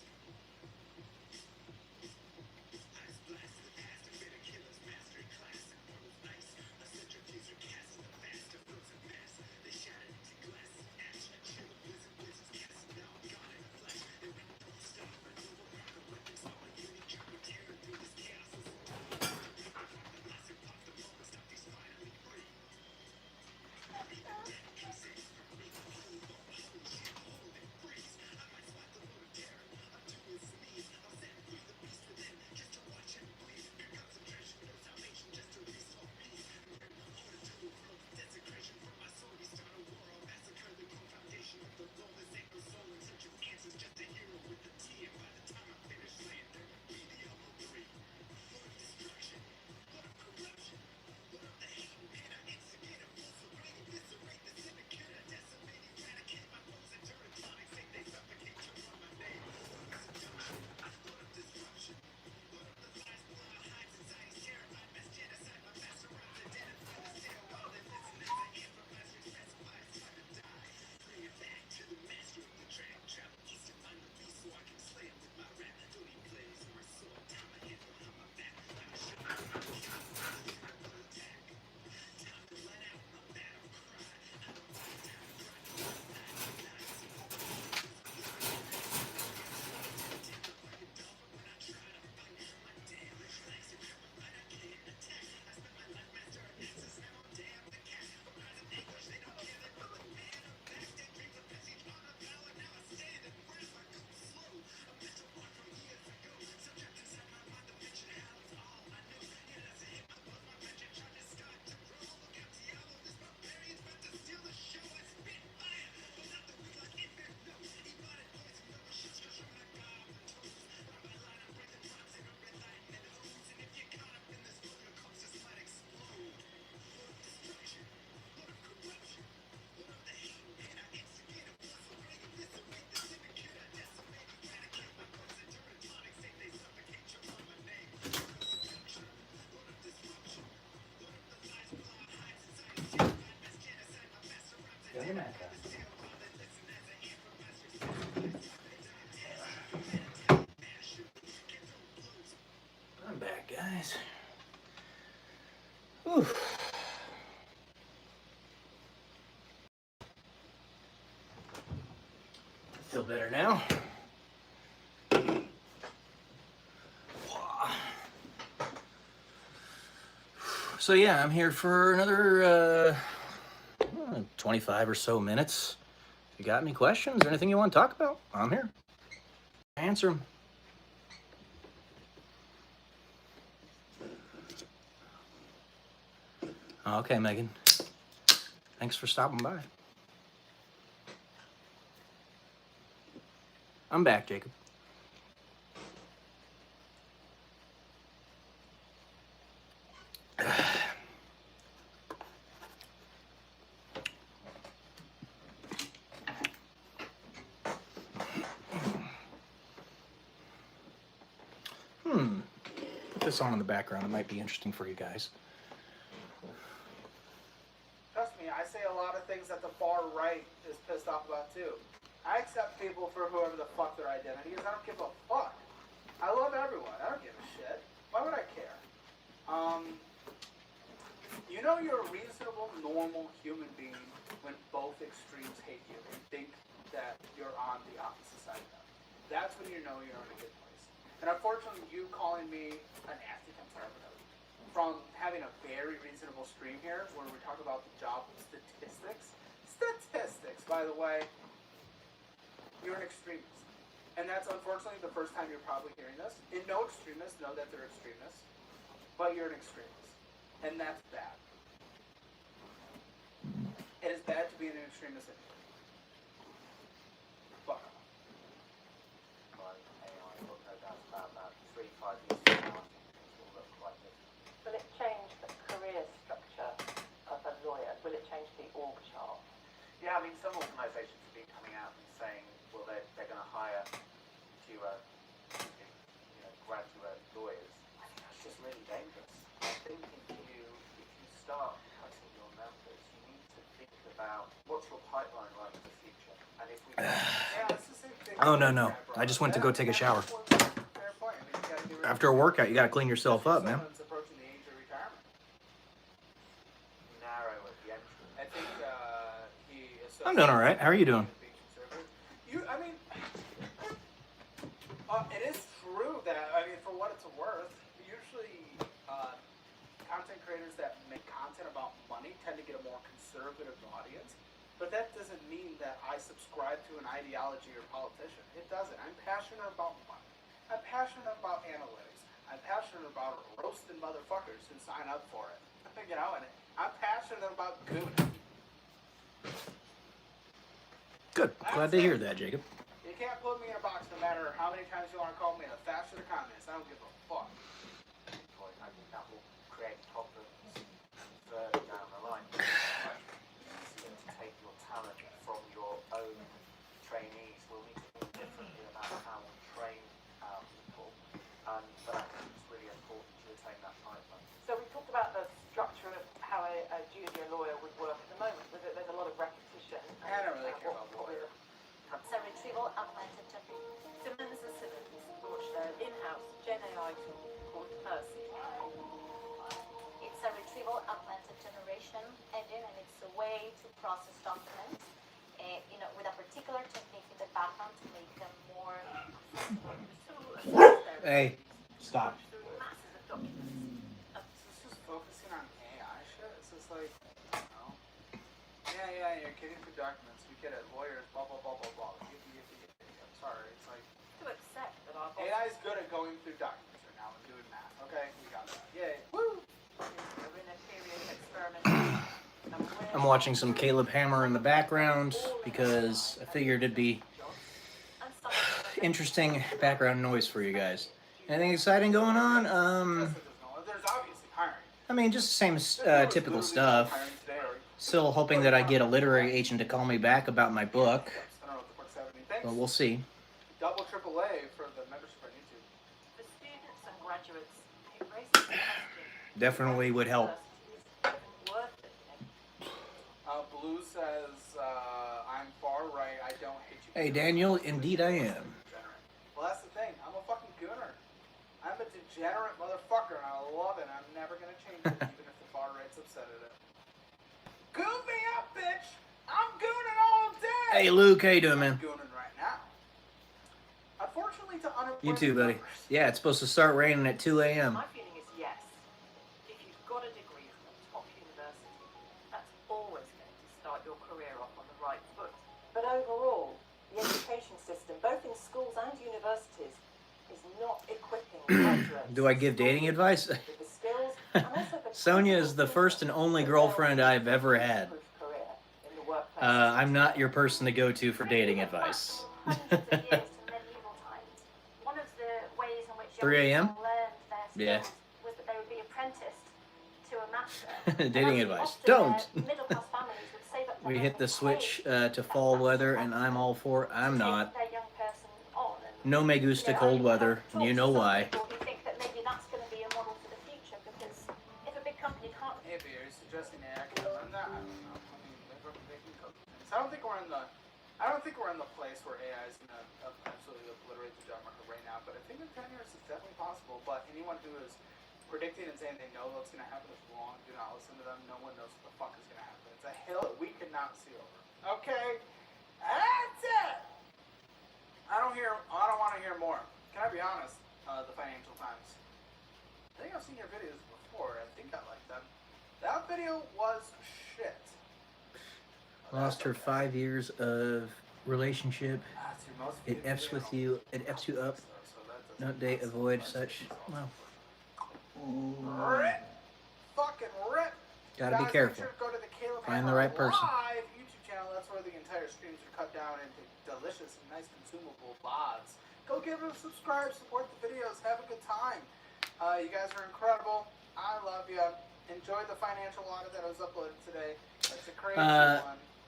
Eyes blast to the past, a bitter killer's mastery class and mortal ice. A centrifuge cast in the vast of frozen mass. They shattered into glass and ash. Chill of blizzard wizards cast. Now I'm gone in a flash. They went from the start, but over rocket weapons. All my unique chopper tearing through this chaos. The massive pop the moment, stop these finally free. Even dead pieces from me. Hold on, hold shit, hold and freeze. I might spot the load of terror. I'm doing sneeze. I'll set free the beast within just to watch him bleed. Pure concentration, no salvation, just to restore peace. Bring order to the world. Desecration from my soul. We start a war. I'll massacre the core foundation of the lawless. Ain't no soul in search of answers. Just a hero with a T. And by the time I finish laying, there will be the Elmo 3. Lord of destruction. Lord of corruption. Lord of the hate and pain. I instigate a force of rain. Eviscerate the syndicate. I decimate, eradicate my foes. Endure tonic. Say they suffocate. Turn on my name. Lord of seduction. Lord of disruption. Lord of the lies. Blow out hides. Anxiety's terrified. Mass genocide. My master rhymes are dead and feel the stale. While they listen as I amp for mastery specify. It's time to die. Bring it back to the master of the trail. Travel east and find the beast so I can slay him with my rap. Don't need blaze or a sword. Time my hand behind my back. Time to show my attack. Time to let out my battle cry. I don't fight time to grind. I'm back, guys. Whew. Feel better now. So yeah, I'm here for another 25 or so minutes. If you got any questions or anything you want to talk about, I'm here. Answer them. Okay, Megan. Thanks for stopping by. I'm back, Jacob. Put this on in the background. It might be interesting for you guys. Trust me, I say a lot of things that the far right is pissed off about too. I accept people for whoever the fuck their identity is. I don't give a fuck. I love everyone. I don't give a shit. Why would I care? You know you're a reasonable, normal human being when both extremes hate you and think that you're on the opposite side of them. That's when you know you're in a good place. And unfortunately, you calling me a nasty conservative from having a very reasonable stream here where we talk about the job statistics. Statistics, by the way. You're an extremist. And that's unfortunately the first time you're probably hearing this. And no extremists know that they're extremists. But you're an extremist. And that's bad. It is bad to be an extremist anyway. Fuck off. By AI, I've got no doubt about that. 3-5 years from now, I think things will look like this. Will it change the career structure of a lawyer? Will it change the org chart? Yeah, I mean, some organisations have been coming out and saying, well, they're going to hire fewer, graduate lawyers. I think that's just really dangerous. I think if you start cutting your numbers, you need to think about what's your pipeline like for the future. And if we Yeah, it's the same thing. Oh, no. I just went to go take a shower. Fair point. I mean, you gotta get rid of After a workout, you gotta clean yourself up, man. someone's approaching the age of retirement. narrow at the entry. I think he. I'm doing all right. How are you doing? I mean, it is true that, I mean, for what it's worth, usually content creators that make content about money tend to get a more conservative audience. But that doesn't mean that I subscribe to an ideology or politician. It doesn't. I'm passionate about money. I'm passionate about analytics. I'm passionate about roasting motherfuckers who sign up for it. You know, and I'm passionate about good. Good. Glad to hear that, Jacob. You can't put me in a box no matter how many times you want to call me a fascist or communist. I don't give a fuck. Point. I think that will create problems further down the line. It's much easier to take your talent from your own trainees. We'll need to think differently about how we train our people. But I think it's really important to retain that pipeline. So we talked about the structure of how a junior lawyer would work at the moment. There's a lot of repetition. I don't really care about lawyer. So retrieval augmented generation. Simmons & Simmons launched their in-house Gen AI tool called Percy. It's a retrieval augmented generation engine, and it's a way to process documents, with a particular technique in the background to make them more. Hey, stop. Through masses of documents. It's just focusing on AI shit. It's just like, I don't know. Yeah, you're getting through documents. We get it. Lawyers, blah, blah, blah, blah, blah. Yippee. I'm sorry. It's like, To accept that our AI is good at going through documents right now and doing math. Okay? We got that. Yay. Woo! we're in a period of experimentation. I'm watching some Caleb Hammer in the background because I figured it'd be interesting background noise for you guys. Anything exciting going on? There's obviously hiring. I mean, just the same typical stuff. Hiring today, or Still hoping that I get a literary agent to call me back about my book, I don't know what the fuck's happening. Thanks. but we'll see. Double AAA for the membership on YouTube. For students and graduates, it raises the question. Definitely would help. Is it worth it? Blue says, I'm far right. I don't hate you. Hey, Daniel, indeed I am. Degenerate. Well, that's the thing. I'm a fucking gooner. I'm a degenerate motherfucker, and I love it. I'm never gonna change it, even if the far right's upset at it. Goon me up, bitch! I'm gooning all day! Hey, Luke, how you doing, man? I'm gooning right now. Unfortunately, to unemployment You too, buddy. numbers, Yeah, it's supposed to start raining at 2 a.m. My feeling is yes. If you've got a degree from a top university, that's always going to start your career off on the right foot. But overall, the education system, both in schools and universities, is not equipping graduates. Do I give dating advice? with the skills and also the Sonia is the first and only girlfriend I've ever had. career in the workplace. I'm not your person to go to for dating advice. Hundreds of years to medieval times. One of the ways in which 3 a.m.? young people learned their Yeah. skills was that they would be apprenticed to a master. Dating And advice. often Don't. their middle-class families would save up We money hit the and switch pay to fall weather, and I'm all for it. I'm to take not. their young person on and, No me gusta cold weather. talk You to know some why. people who think that maybe that's going to be a model for the future, because if a big company can't Hey, B, are you suggesting AI can come in? that, I don't know. I mean, they can go through things. I don't think we're in the place where AI is gonna absolutely obliterate the job market right now. But I think in 10 years it's definitely possible. But anyone who is predicting and saying they know what's gonna happen is wrong. Do not listen to them. No one knows what the fuck is gonna happen. It's a hill that we cannot see over. Okay, that's it. I don't want to hear more. Can I be honest? The Financial Times. I think I've seen your videos before. I think I like them. That video was shit. Lost her 5 years of relationship. That's your most It viewed F's video. with you. It F's you up. So that doesn't Note date. Avoid such. Well, Rip! Fucking rip! gotta be Guys, careful. Make sure to go to the Caleb Find the Hammer right person. Live YouTube channel. That's where the entire streams are cut down into delicious and nice consumable VODs. Go give it a subscribe, support the videos, have a good time. You guys are incredible. I love you. Enjoy the financial audit that was uploaded today. It's a crazy one.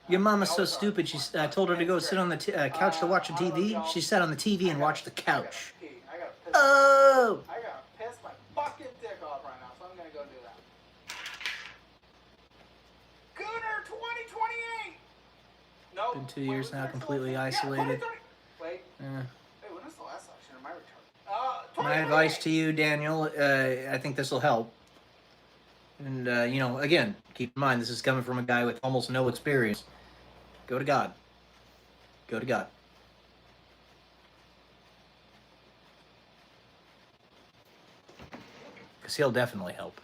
Your mama's so always are. stupid. I told her to go sit on the couch to watch the TV. She sat on the TV and watched the couch. I gotta piss. Oh! I gotta piss my fucking dick off right now, so I'm gonna go do that. Gooner 2028! Nope. Been 2 years now, when was the next completely election? Yeah, isolated. 2030. Wait, Uh, when was the last election? Am I retarded? my advice to you, Daniel, I think this will help. And, you know, again, keep in mind, this is coming from a guy with almost no experience. Go to God. Go to God. Because he'll definitely help.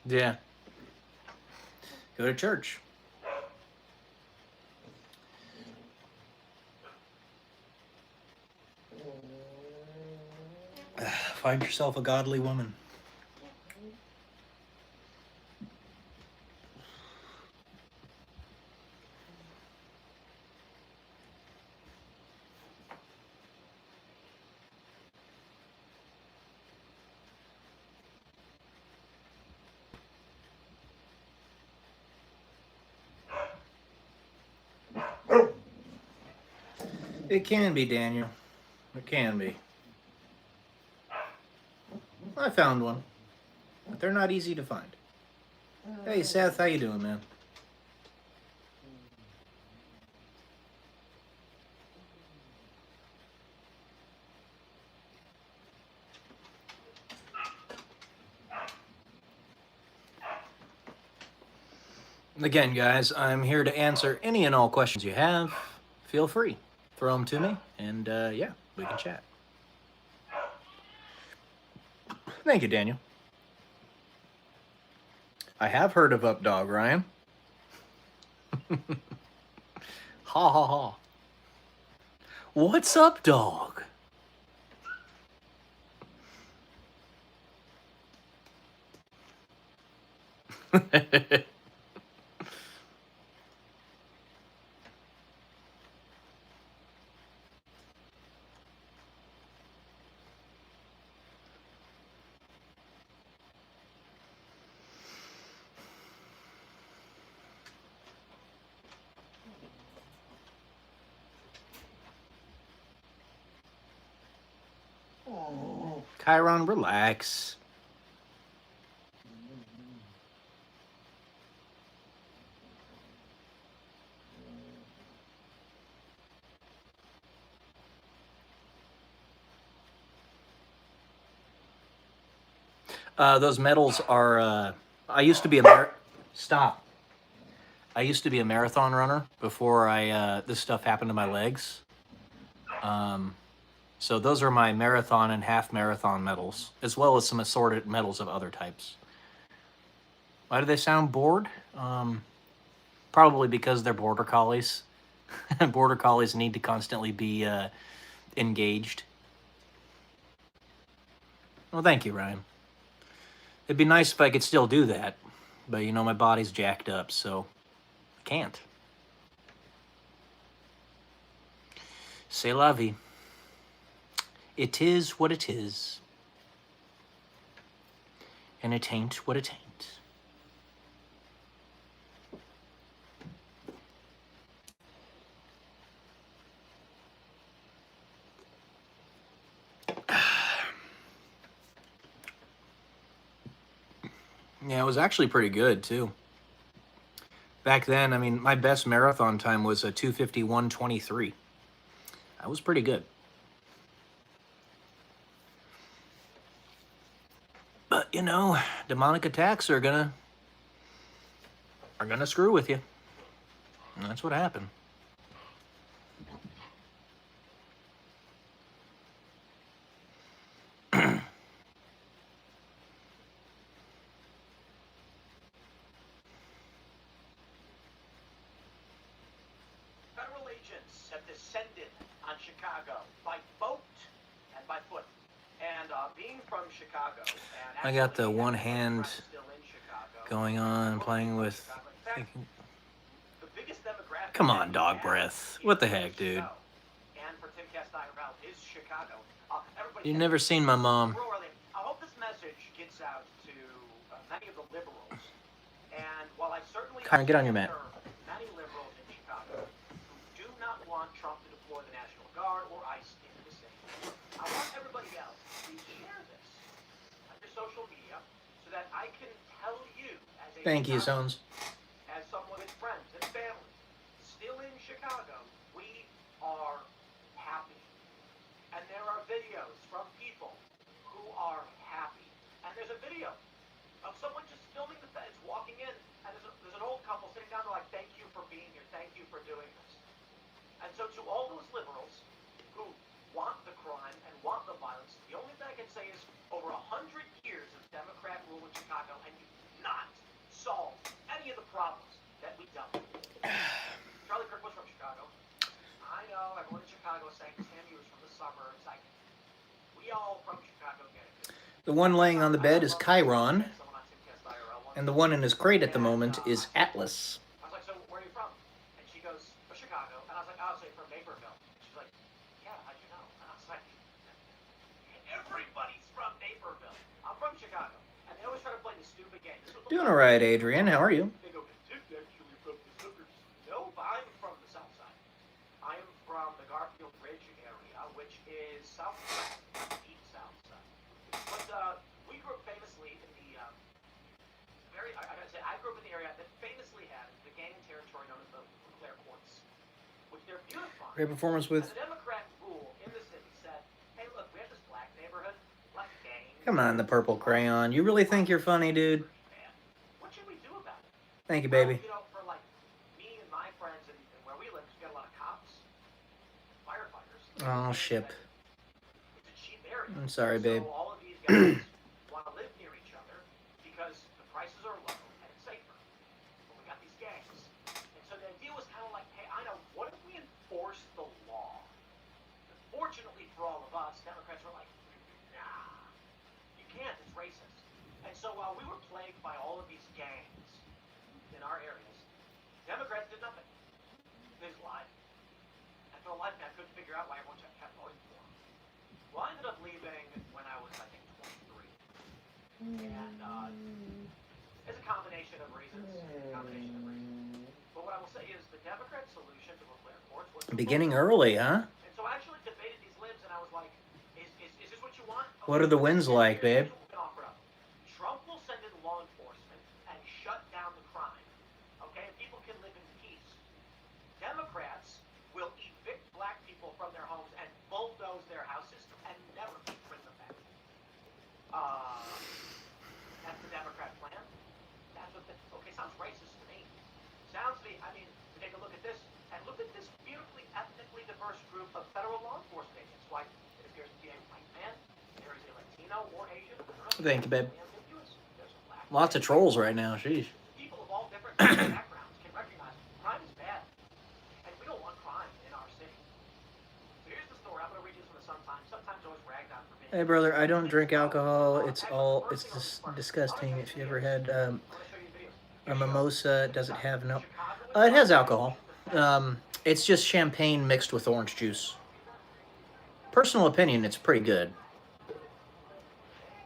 Yeah. Go to church. Find yourself a godly woman. It can be, Daniel. It can be. I found one. But they're not easy to find. Hey, Seth, how you doing, man? Again, guys, I'm here to answer any and all questions you have. Feel free. Throw them to me, and yeah, we can chat. Thank you, Daniel. I have heard of Updog, Ryan. Ha ha ha. What's up, dog? Chiron, relax. Those medals are. I used to be a stop. I used to be a marathon runner before this stuff happened to my legs. So those are my marathon and half marathon medals, as well as some assorted medals of other types. Why do they sound bored? Probably because they're border collies. Border collies need to constantly be engaged. Well, thank you, Ryan. It'd be nice if I could still do that, but you know, my body's jacked up, so I can't. C'est la vie. It is what it is. And it ain't what it ain't. Yeah, it was actually pretty good, too. Back then, I mean, my best marathon time was a 2:51:23. That was pretty good. But, you know, demonic attacks are gonna screw with you. And that's what happened. Federal agents have descended on Chicago by boat and by foot. And being from Chicago, and I got the actually one having hand friends still in Chicago, going on, playing with... In fact, the biggest demographic Come on, that dog we have breath. is What the heck, dude? South. And for Timcast IRL is Chicago. Everybody You've says, never seen my mom. rural area. I hope this message gets out to many of the liberals. And while I certainly Karen, get on your mat. serve many liberals in Chicago who do not want Trump to deploy the National Guard or ICE into the city, I want everybody else to please share this on your social media so that I can tell you as a Thank you, Chicagoan, Sons. as someone with friends and family still in Chicago, we are happy. And there are videos from people who are happy. And there's a video of someone just filming the feds walking in, and there's an old couple sitting down, they're like, thank you for being here, thank you for doing this. And so to all those liberals who want the crime and want the violence, the only thing I can say is over 100 years of Democrat rule in Chicago, and you've not solved any of the problems that we dealt with. Charlie Kirk was from Chicago. I know everyone in Chicago is saying Sammy was from the suburbs. We all from Chicago get it. The one laying on the bed is Chiron, and the one in his crate at the moment is Atlas. I was like, so where are you from? And she goes, from Chicago. And I was like, oh, so you're from Naperville. She's like, yeah, how'd you know? And I was like, everybody's from Naperville. I'm from Chicago. And they always try to play the stupid game. Doing all right, Adrian. How are you? They go, Tim's actually from the suburbs. No, I'm from the south side. I am from the Garfield Ridge area, which is southwest, deep south side. But we grew up famously in the I gotta say, I grew up in the area that famously had the gang territory known as the Claire Courts, which they're beautifying. Great performance with... And the Democrat rule in the city said, hey, look, we have this black neighborhood, black gang. Come on, the purple crayon. You really think you're funny, dude? What should we do about it? Thank you, baby. You know, for like me and my friends and where we live, we got a lot of cops, firefighters. Oh, ship. It's a cheap area. I'm sorry, babe. So all of these guys want to live near each other because the prices are low and it's safer. But we got these gangs. And so the idea was kind of like, hey, I know, what if we enforce the law? But fortunately for all of us, Democrats were like, nah, you can't, it's racist. And so while we were plagued by all of these gangs in our areas, Democrats did nothing. They just lied. And for the life of me, I couldn't figure out why everyone kept voting for them. Well, I ended up leaving when I was, I think, 23. And it's a combination of reasons. But what I will say is the Democrat solution to the Claire Courts was... Beginning early, huh? And so I actually debated these libs, and I was like, is this what you want? What are the winds like, babe? Here's what we can offer up. Trump will send in law enforcement and shut down the crime. Okay? And people can live in peace. Democrats will evict black people from their homes and bulldoze their houses and never bring them back. That's the Democrat plan. That's what okay, sounds racist to me. Sounds to me, I mean, take a look at this, and look at this beautifully ethnically diverse group of federal law enforcement agents. Why, it appears to be a white man, there is a Latino or Asian. Thank you, babe. Ambiguous. There's a black Lots of trolls right now. Sheesh. people of all different backgrounds can recognize crime is bad, and we don't want crime sometimes always ragged on for being. Hey, brother, I don't drink alcohol. It's disgusting. If you ever had a mimosa, does it have no? It has alcohol. It's just champagne mixed with orange juice. Personal opinion, it's pretty good. You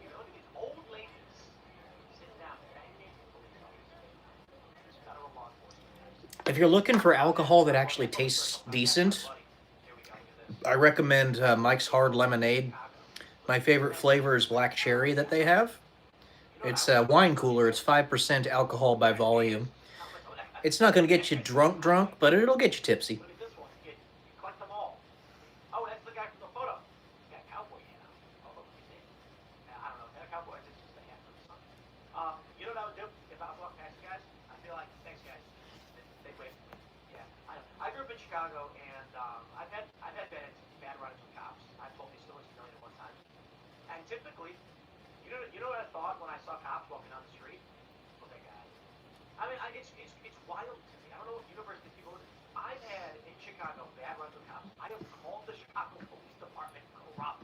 know, look at these old ladies sitting down there. It's federal law enforcement. If you're looking for alcohol that actually tastes decent, I recommend Mike's Hard Lemonade. My favorite flavor is black cherry that they have. It's a wine cooler. It's 5% alcohol by volume. It's not going to get you drunk, but it'll get you tipsy. Look at this one. You collect them all. Oh, that's the guy from the photo. He's got a cowboy hat on. Oh, look at his name. I don't know. Is that a cowboy? It's just a hat for the sun. You know what I would do if I was walking past you guys? I'd be like, thanks, guys. They wait for me. Yeah. I grew up in Chicago, and I've had bad run-ins with cops. I've told these stories a million and one times. And typically, you know what I thought when I saw cops walking down the street? Look at that guy. I mean, it's wild to me. I don't know what universe that people live in. I've had in Chicago bad runs with cops. I have called the Chicago Police Department corrupt.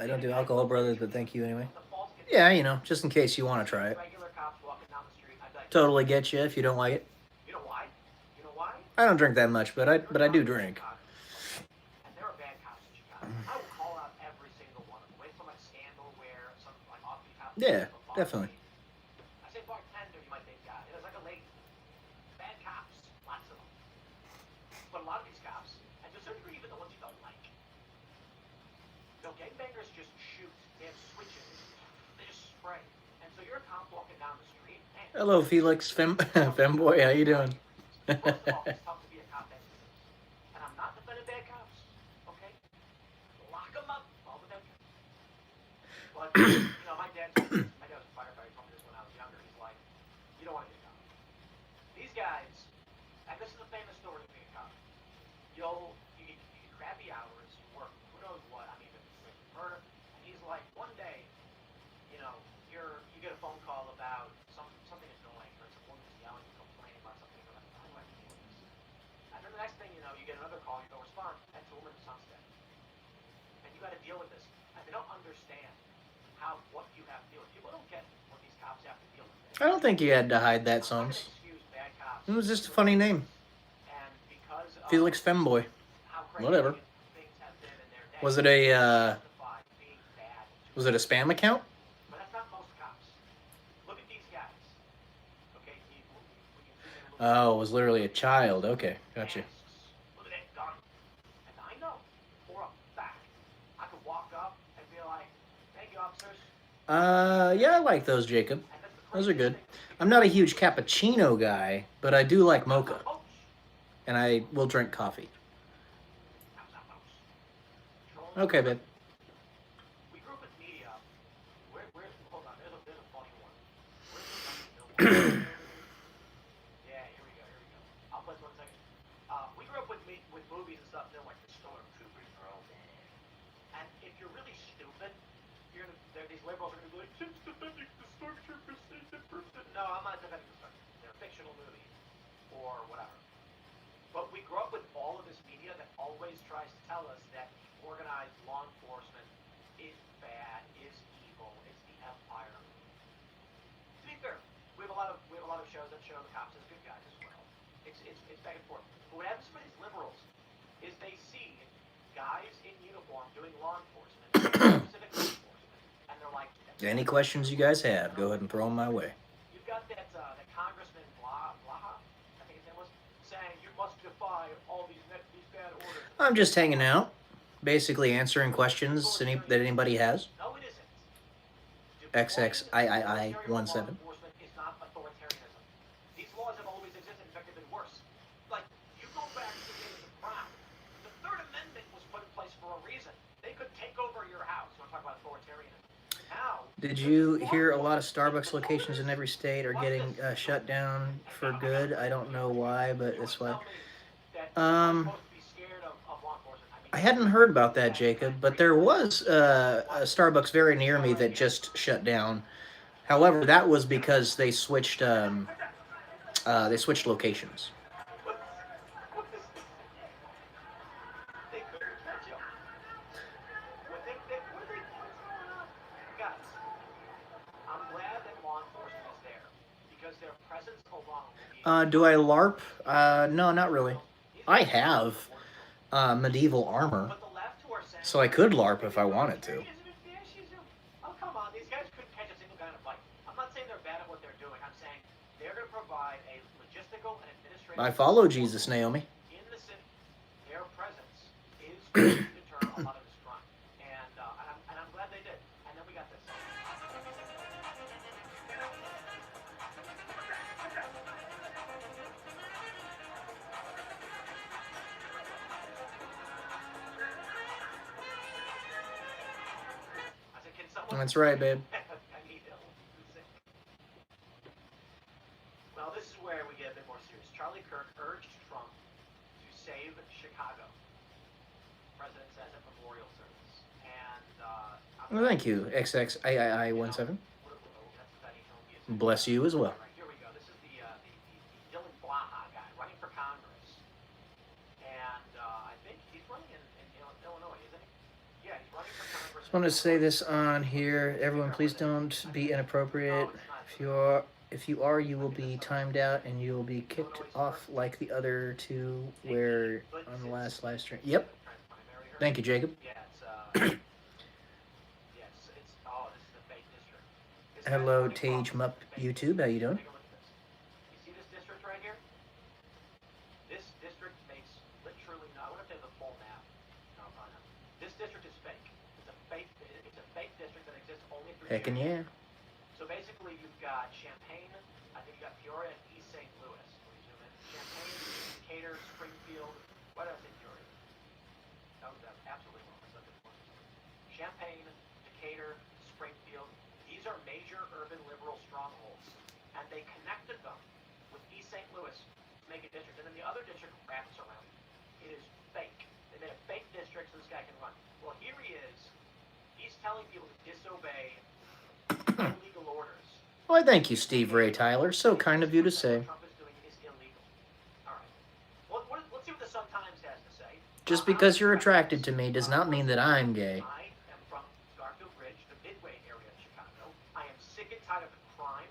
I don't do alcohol, brother, but thank you anyway. The false get Yeah, you know, just in case you want to try it. regular cops walking down the street. I'd be like, Totally get you if you don't like it. you know why? You know why? I don't drink that much, but I do drink. And there are bad cops in Chicago. I would call out every single one of them. Wait for like scandal where some like offbeat cop. Yeah, definitely. I say bartender, you might think, God, it was like a lady. Bad cops, lots of them. But a lot of these cops, and to a certain degree, even the ones you don't like. You know, gangbangers just shoot. They have switches. They just spray. And so you're a cop walking down the street. Man, Hello, Felix Femboy. How you doing? first of all, it's tough to be a cop that is. And I'm not defending bad cops, okay? Lock them up, all the bad cops. But, you know, my dad was a firefighter, told me this when I was younger. He's like, you don't want to be a cop. These guys, and this is a famous story of being a cop. You get crappy hours, you work, who knows what, I mean, it's murder. And he's like, one day, you know, you get a phone call about something annoying, or some woman's yelling and complaining about something. You're like, how do I deal with this? And then the next thing you know, you get another call, you go respond, that's a woman in Sunset. And you got to deal with this. And they don't understand what you have to deal with. People don't get what these cops have to deal with. I don't think you had to hide that, I'm not Sons. gonna excuse bad cops. It was just a funny name. And because of Felix Femboy. how crazy Whatever. things have been in their day, Was it a justify being bad. was it a spam account? But that's not most cops. Look at these guys. Okay, we can zoom in a little Oh, it was literally a child. Okay, gotcha. masks. Look at that gun. And I know for a fact I could walk up and be like, thank you, officers. Yeah, I like those, Jacob. And that's the Those are good. craziest thing. I'm not a huge cappuccino guy, but I do like mocha, Coach. and I will drink coffee. How's that, folks? Okay, babe. We grew up with media. Hold on, there's a funny one. Where's the Yeah, here we go. I'll play this 1 second. We grew up with movies and stuff, they're like the stormtroopers are all bad. And if you're really stupid, these liberals are gonna be like, since defending the stormtroopers, no, I'm not defending the stormtroopers. They're fictional movies or whatever. But we grew up with all of this media that always tries to tell us that organized law enforcement is bad, is evil, it's the empire. To be fair, we have a lot of shows that show the cops as good guys as well. It's back and forth. But what happens for these liberals is they see guys in uniform doing law enforcement, civic law enforcement, and they're like, Any questions you guys have, go ahead and throw them my way. you've got that Congressman Blaha, I think his name was, saying you must defy all these bad orders. I'm just hanging out, basically answering questions that anybody has. No, it isn't. XXIII 17. Enforcement is not authoritarianism. These laws have always existed. In fact, they've been worse. Like, you go back to the days of Brown. The Third Amendment was put in place for a reason. They could take over your house. You want to talk about authoritarianism? Now, Did you hear a lot of Starbucks locations in every state are getting shut down for good? I don't know why, but that's why. I hadn't heard about that, Jacob, but there was a Starbucks very near me that just shut down. However, that was because they switched locations. presence alone will be Do I LARP? No, not really. I have medieval armor, But the left who are saying so I could LARP if I wanted to. Oh, come on, these guys couldn't catch a single guy in a fight. I'm not saying they're bad at what they're doing. I'm saying they're going to provide a logistical and administrative I follow Jesus, Naomi. in the city. Their presence is going to deter a lot of this crime. And I'm glad they did. And then we got this. I said, can someone... That's right, babe. I need help. Well, this is where we get a bit more serious. Charlie Kirk urged Trump to save Chicago. The president says at memorial service. And Well, thank you, XXIII17. Bless you as well. Right, here we go. This is the Dylan Blaha guy running for Congress. And I think he's running in Illinois, isn't he? Yeah, he's running for Congress. Just want to say this on here. Everyone, please don't be inappropriate. If you are, you will be timed out and you will be kicked off like the other two where on the last live stream. Yep. Thank you, Jacob. Yeah, it's oh, this is a fake district. This guy's Hello, running for Tage Mupp office. YouTube. How you doing? Take a look at this. You see this district right here? This district makes literally no. I would have to have the full map. No, probably not. This district is fake. It's a fake district that exists only through Heckin' geography. yeah. So basically, you've got Champaign, I think you got Peoria and East St. Louis. Let me zoom in. Champaign, Decatur, Springfield. Why did I say Peoria? That was absolutely wrong. That's not good point. Champaign, Decatur, Springfield. These are major urban liberal strongholds, and they connected them with East St. Louis to make a district, and then the other district wraps around it. It is fake. They made a fake district so this guy can run. Well, here he is. He's telling people to disobey illegal orders. Why, thank you, Steve Ray Tyler. So kind of you to say. What Trump is doing is illegal. All right. Well, let's see what the Sun Times has to say. Just because you're attracted to me does not mean that I'm gay. I am from Garfield Ridge, the Midway area of Chicago. I am sick and tired of the crime.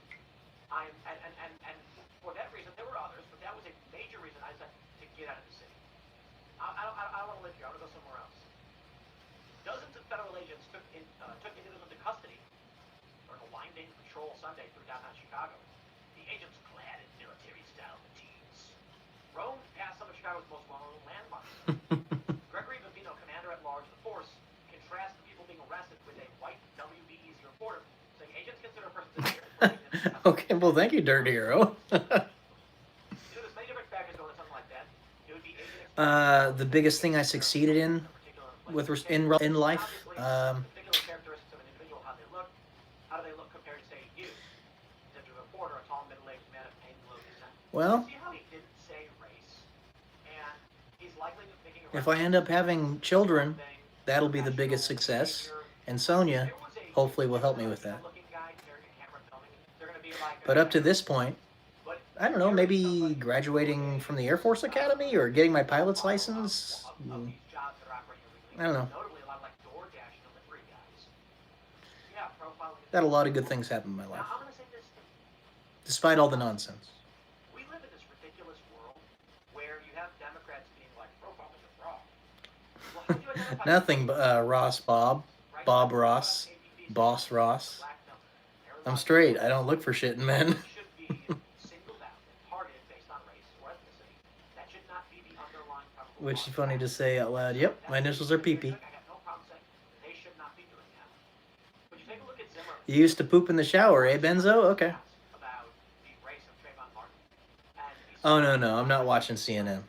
I am, and for that reason, there were others, but that was a major reason I decided to get out of the city. I don't want to live here. I want to go somewhere else. Dozens of federal agents took individuals into custody during a winding patrol Sunday through downtown Chicago. The agents clad in military-style fatigues roamed past some of Chicago's most well-known landmarks. Gregory Bambino, commander-at-large of the force, contrasts the people being arrested with a white WBEZ reporter saying agents consider a person disappeared. Okay, well, thank you, Dirt Hero. There's many different factors going into something like that. It would be agent The biggest thing I succeeded in in life, particular characteristics of an individual, how do they look compared to, say, you? As a reporter, a tall, middle-aged man of Anglo descent. well, See how he didn't say race? And he's likely thinking if I end up having children, that'll be the biggest success. And Sonia hopefully will help me with that. But up to this point, I don't know, maybe graduating from the Air Force Academy or getting my pilot's license. I don't know. Got a lot of good things happen in my life, despite all the nonsense. We live in this ridiculous world where you have Democrats being like, profiling is wrong. Well, how do you identify Nothing but Ross Bob, Bob Ross, Boss Ross. I'm straight. I don't look for shit in men. should be singled out and targeted based on race or ethnicity. That should not be the underlying probable Which is cause. funny to say out loud. Yep, my initials are PP. I got no problem saying they should not be doing that. But you take a look at Zimmerman. You used to poop in the shower, eh, Benzo? Okay. About the race of Trayvon Martin. And he's- Oh, no, I'm not watching CNN.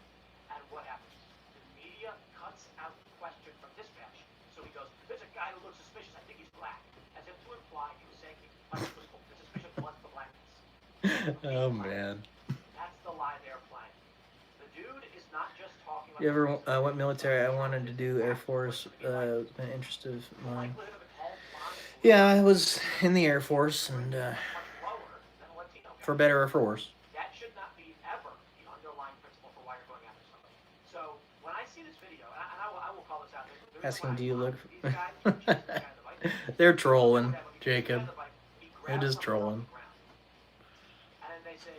And what happens? The media cuts out the question from dispatch. So he goes, there's a guy who looks suspicious. I think he's black. As if to imply he was saying the suspicion was the blackness. Oh, man. That's the lie they're playing. The dude is not just talking about... You ever went military? I wanted to do Air Force. It's been an interest of mine. likelihood of a tall, blonde, Yeah, I was in the Air Force, and much lower than a Latino guy. for better or for worse. That should not be ever the underlying principle for why you're going after somebody. So when I see this video, and I will call this out. there's a Asking, reason do you why look? these guys, the guy in the bike, They're trolling, he Jacob. grabs They're just something off trolling. the ground. And then they say,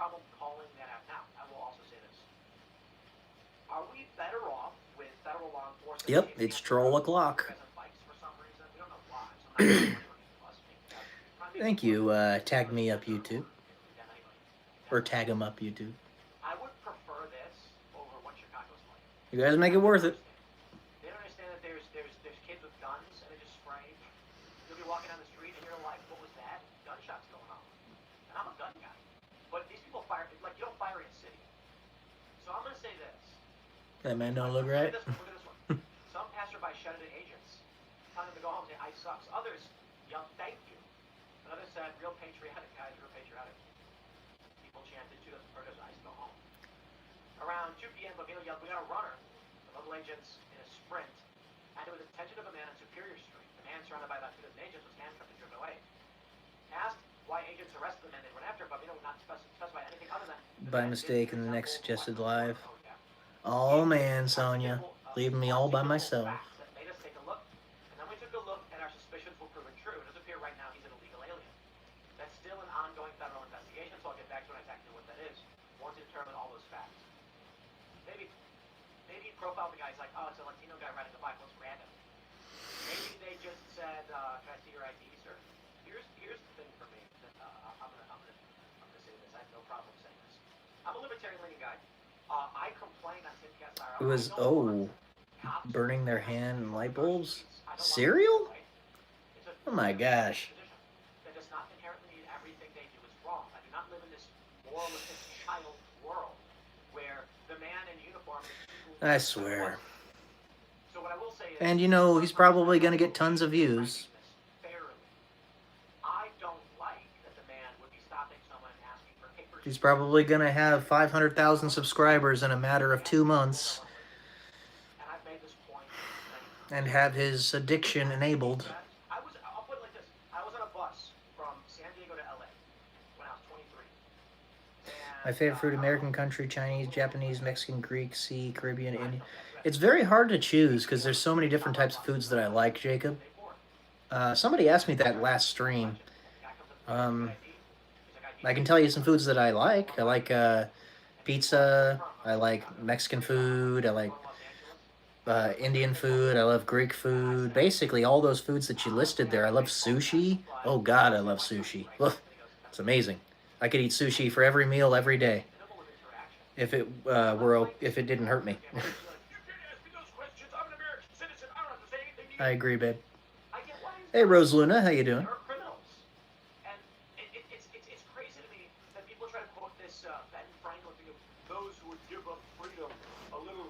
problem calling that out. Now, I will also say this. Are we better off with federal law enforcement? Yep, it's troll o'clock. guys on bikes for some reason? We don't know why. So I'm not sure anyone can bust me. Thank you. Tag me up YouTube. Or tag him up YouTube. I would prefer this over what Chicago's like. You guys make it worth it. They don't understand that there's kids with guns and they just spray. You'll be walking down the street and you're like, what was that? Gunshots going on. And I'm a gun guy. But these people fire, like you don't fire in a city. So I'm going to say this. That man don't look right. Look at this one. Some passerby shouted at agents, telling them to go home and say, ICE sucks. Others yelled, thank you. And others said, real patriotic, guys, real patriotic. People chanted to us, or does ICE go home? Around 2 p.m., Bovino yelled, we got a runner. The local agents in a sprint, and it was the attention of a man on Superior Street. The man, surrounded by about 2 dozen agents, was handcuffed and driven away. Asked why agents arrested the man they went after, Bovino would not specify anything other than... By mistake in the next suggested live. Oh man, Sonya. Leaving me all by myself. That made us take a look, and then we took a look, and our suspicions were proven true. It does appear right now he's an illegal alien. That's still an ongoing federal investigation, so I'll get back to exactly what that is once we determine all those facts. Maybe he profiled the guy. He's like, oh, it's a Latino guy riding a bike. Let's grab him. Maybe they just said, can I see your ID, sir? Here's the thing for me. I'm gonna say this. I have no problem saying this. I'm a libertarian-leaning guy. I complain on Timcast IRL. It was, oh, burning their hand in light bulbs? Cereal? Oh my gosh. That does not inherently mean everything they do is wrong. I do not live in this moralistic child world where the man in uniform is... I swear. So what I will say is... And you know, he's probably gonna get tons of views. I don't like that the man would be stopping someone and asking for papers. He's probably gonna have 500,000 subscribers in a matter of 2 months. And I've made this point. And have his addiction enabled. I'll put it like this. I was on a bus from San Diego to LA when I was 23. And, My favorite food, American country, Chinese, Japanese, Mexican, Greek, Sea, Caribbean, Indian. It's very hard to choose because there's so many different types of foods that I like, Jacob. Somebody asked me that last stream. I can tell you some foods that I like. I like pizza. I like Mexican food. I like Indian food. I love Greek food. Basically, all those foods that you listed there. I love sushi. Oh, God, I love sushi. Ugh, it's amazing. I could eat sushi for every meal every day if it if it didn't hurt me. I agree, babe. Hey, Rose Luna, how you doing? They're criminals. And it's crazy to me that people try to quote this Ben Franklin thing of those who would give up freedom a little,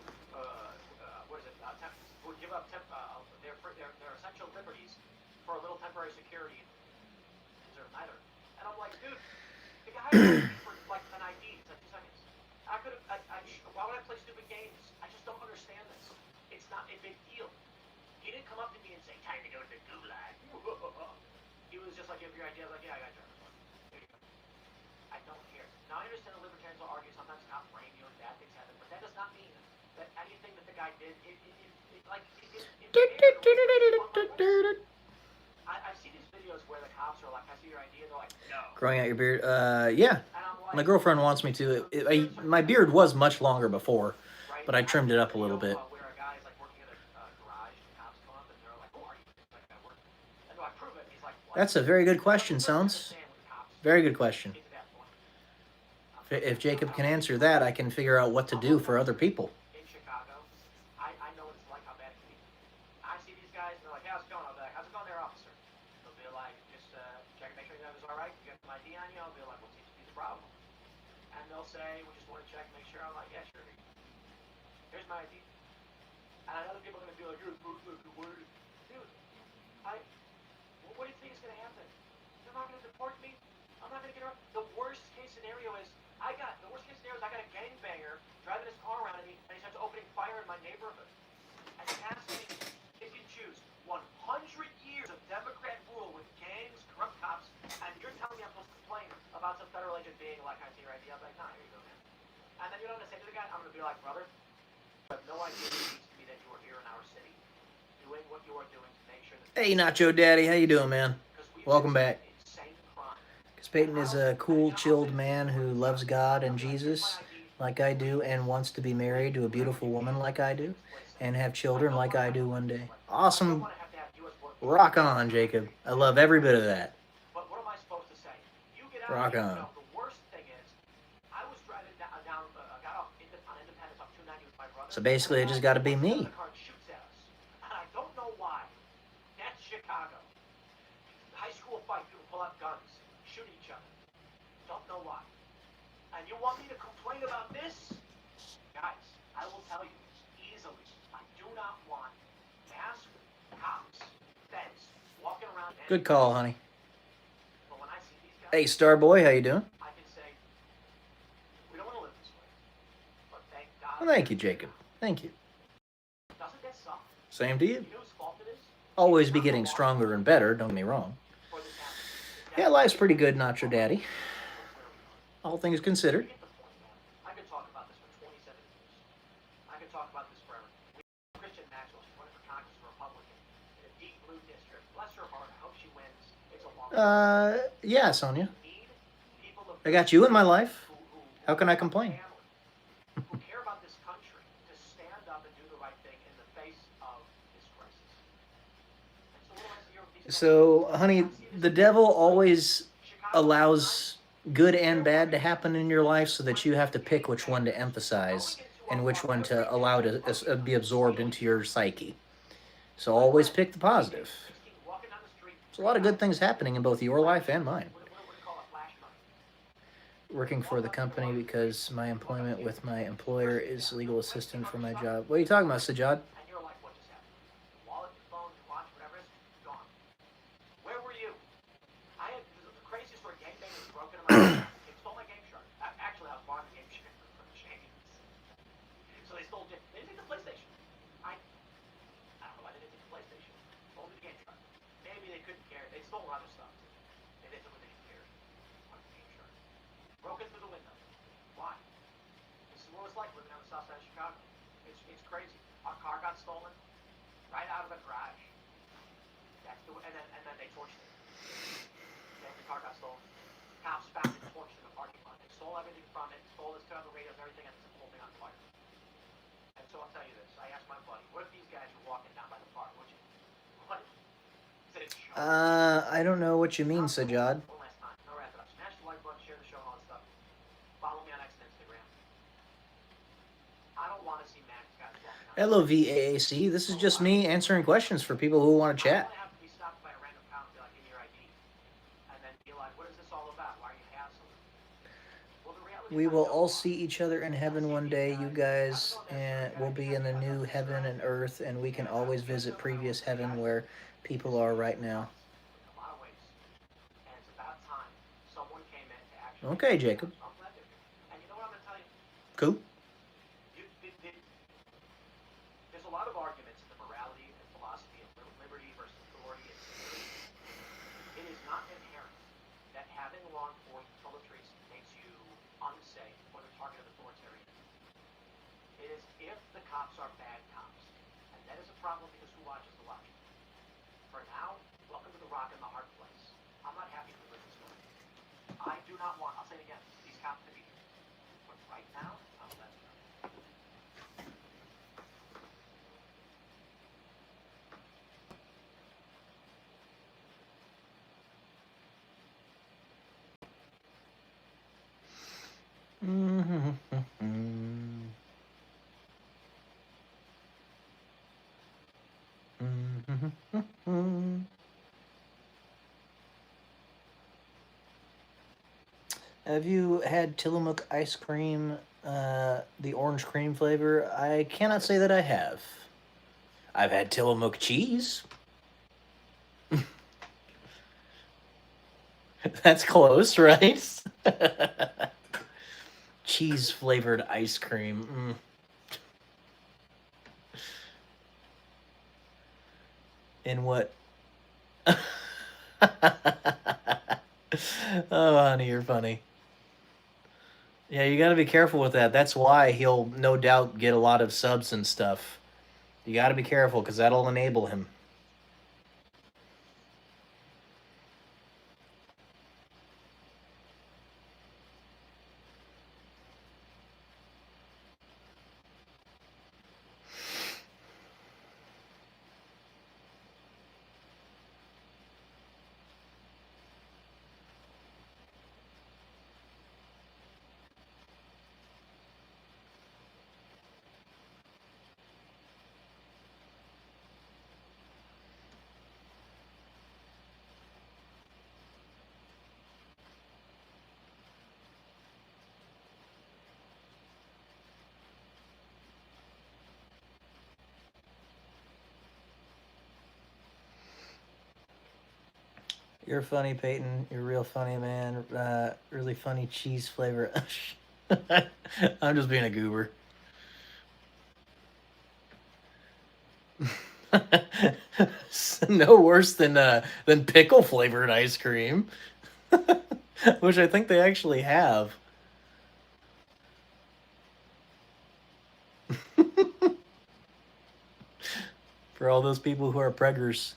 would give up their essential liberties for a little temporary security deserve neither. And I'm like, dude, the guy for like an ID, it's like 2 seconds. Why would I play stupid games? I just don't understand this. It's not a big deal. He didn't come up to me and say, time to go to the gulag. He was just like, give your idea. I was like, yeah, I got your one. There you go. I don't care. Now, I understand the libertarians will argue sometimes cops blame you and bad things happen, but that does not mean that anything that the guy did, I've seen these videos where the cops are like, I see your idea, they're like, no. Growing out your beard? Yeah. And I'm like, My girlfriend wants me to. My beard was much longer before, right? but I trimmed it up a little bit. Where a guy's like working at a garage, and cops come up and they're like, oh, are you like that work? And do I prove it? He's like, what? That's a very good question, Sons. Very good question. Get to that point. If Jacob can answer that, I can figure out what to do for other people. In Chicago, I know what it's like, how bad it can be. I see these guys, and they're like, how's it going? I'll be like, how's it going there, officer? They'll be like, just check, make sure you have this all right. You got my ID on you? I'll be like, what seems to be the problem? And they'll say, we just want to check, make sure. I'm like, yeah, sure. Here's my ID. And I know that people are going to be like, you're a word. Dude, what do you think is going to happen? They're not going to deport me. I'm not going to get around. The worst case scenario is I got a gangbanger driving his car around at me, and he starts opening fire in my neighborhood. And he asks me if you choose 100 years of Democrat rule with gangs, corrupt cops, and you're telling me I'm supposed to complain about some federal agent being like, I see your idea. I'm like, nah, here you go, man. And then you know what I'm going to say to the guy? I'm going to be like, brother, you have no idea what it means to me that you are here in our city, doing what you are doing to make sure that... Hey, Nacho Daddy, how you doing, man? Welcome back. Insane crime. Because Peyton is a cool, chilled man who loves God and Jesus like I do and wants to be married to a beautiful woman like I do and have children like I do one day. Awesome. Rock on, Jacob. I love every bit of that. But what am I supposed to say? You get out Rock here. on. No, the worst thing is, I was driving down, got off on Independence on 290 with my brother. So basically, it just got to be me. The car shoots at us, and I don't know why. That's Chicago. High school fight, people pull out guns, shoot each other. Don't know why. And you want me to complain about this? Guys, I will tell you easily. I do not want masked cops, feds, walking around. Good call, honey. But when I see these guys, Hey, Starboy, how you doing? I can say, we don't want to live this way. But thank God. Well, thank you, Jacob. Thank you. Doesn't that suck? Same to you. You know whose fault it is? Always be getting stronger and better, don't get me wrong. For this happening. Yeah, life's pretty good, Nacho Daddy. All things considered. You get the point, man. I could talk about this for 27 years. I could talk about this forever. Christian Maxwell, she's running for Congress, a Republican, in a deep blue district. Bless her heart. I hope she wins. It's a long Yeah, Sonia. need people of I got you in my life. who How can I complain? family, who care about this country to stand up and do the right thing in the face of this crisis. And so what do I see here with these So, honey, the devil always allows good and bad to happen in your life so that you have to pick which one to emphasize and which one to allow to be absorbed into your psyche. So always pick the positive. walking down the street, There's a lot of good things happening in both your life and mine. what do you call a flash money? Working for the company because my employment with my employer is legal assistant for my job. What are you talking about, Sajad? And you're like, what just happened? Your wallet, your phone, your watch, whatever it is, gone. Where were you? I had the craziest story. Gangbangers broke into my house. They stole my Game Shark. Actually, I was buying the Game Shark from James. So they stole. They didn't take the PlayStation. I don't know why they didn't take the PlayStation. Only the Game Shark. Maybe they couldn't care. They stole other stuff. Maybe they took what they didn't care. Like the Game Shark. Broke in through the window. Why? This is what it's like living on the south side of Chicago. It's crazy. Our car got stolen right out of a garage. That's the, and then they torched it. Then the car got stolen. Cops found it torched in the parking lot. They stole everything from it, stole his turn the radios, everything, and set the whole thing on fire. And so I'll tell you this. I asked my buddy, what if these guys were walking down by the park? Would you? What? Is it a joke? I don't know what you mean, Sajad. One last time. No wrap it up. Smash the like button, share the show, and all that stuff. Follow me on X and Instagram. I don't want to see Max guys walking down. Hello, VAAC. This is just me answering questions for people who want to chat. I don't want to have to be stopped by a random cop and be like, give me your ID. And then be like, what is this all about? Why are you hassling? Well, the reality We is I will don't all want see each other in heaven one day, you guys, and we'll be in the new heaven and earth, and we can always visit previous heaven where people are right now. in a lot of ways. And it's about time someone came in to actually. Okay, Jacob. So I'm glad they're here. And you know what I'm going to tell you? Cool. There's a lot of arguments in the morality and philosophy of liberty versus authority and security. It is not inherent that having law enforcement militaries makes you unsafe or the target of authoritarianism. It is if the cops are bad cops. And that is a problem because who watches the watching? For now, welcome to the rock and the hard place. I'm not happy to live this way. I do not want, I'll say it again, these cops to be here. But right now, I'm letting them. Have you had Tillamook ice cream, the orange cream flavor? I cannot say that I have. I've had Tillamook cheese. That's close, right? Cheese flavored ice cream. In what? Oh, honey, you're funny. Yeah, you gotta be careful with that. That's why he'll no doubt get a lot of subs and stuff. You gotta be careful, because that'll enable him. You're funny, Peyton. You're real funny, man. Really funny cheese flavor. I'm just being a goober. No worse than pickle flavored ice cream, which I think they actually have. For all those people who are preggers.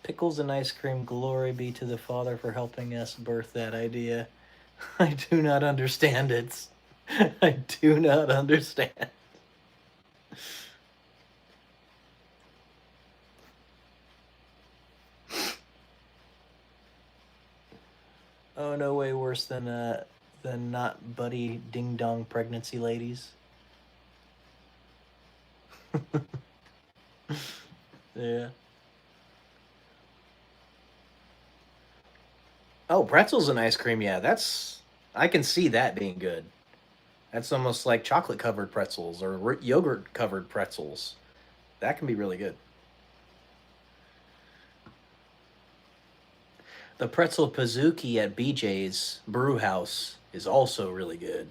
Pickles and ice cream, glory be to the Father for helping us birth that idea. I do not understand it. I do not understand. Oh, no way worse than not buddy ding dong pregnancy ladies. Yeah. Oh, pretzels and ice cream, yeah, I can see that being good. That's almost like chocolate covered pretzels or yogurt covered pretzels. That can be really good. The pretzel pizookie at BJ's Brew House is also really good.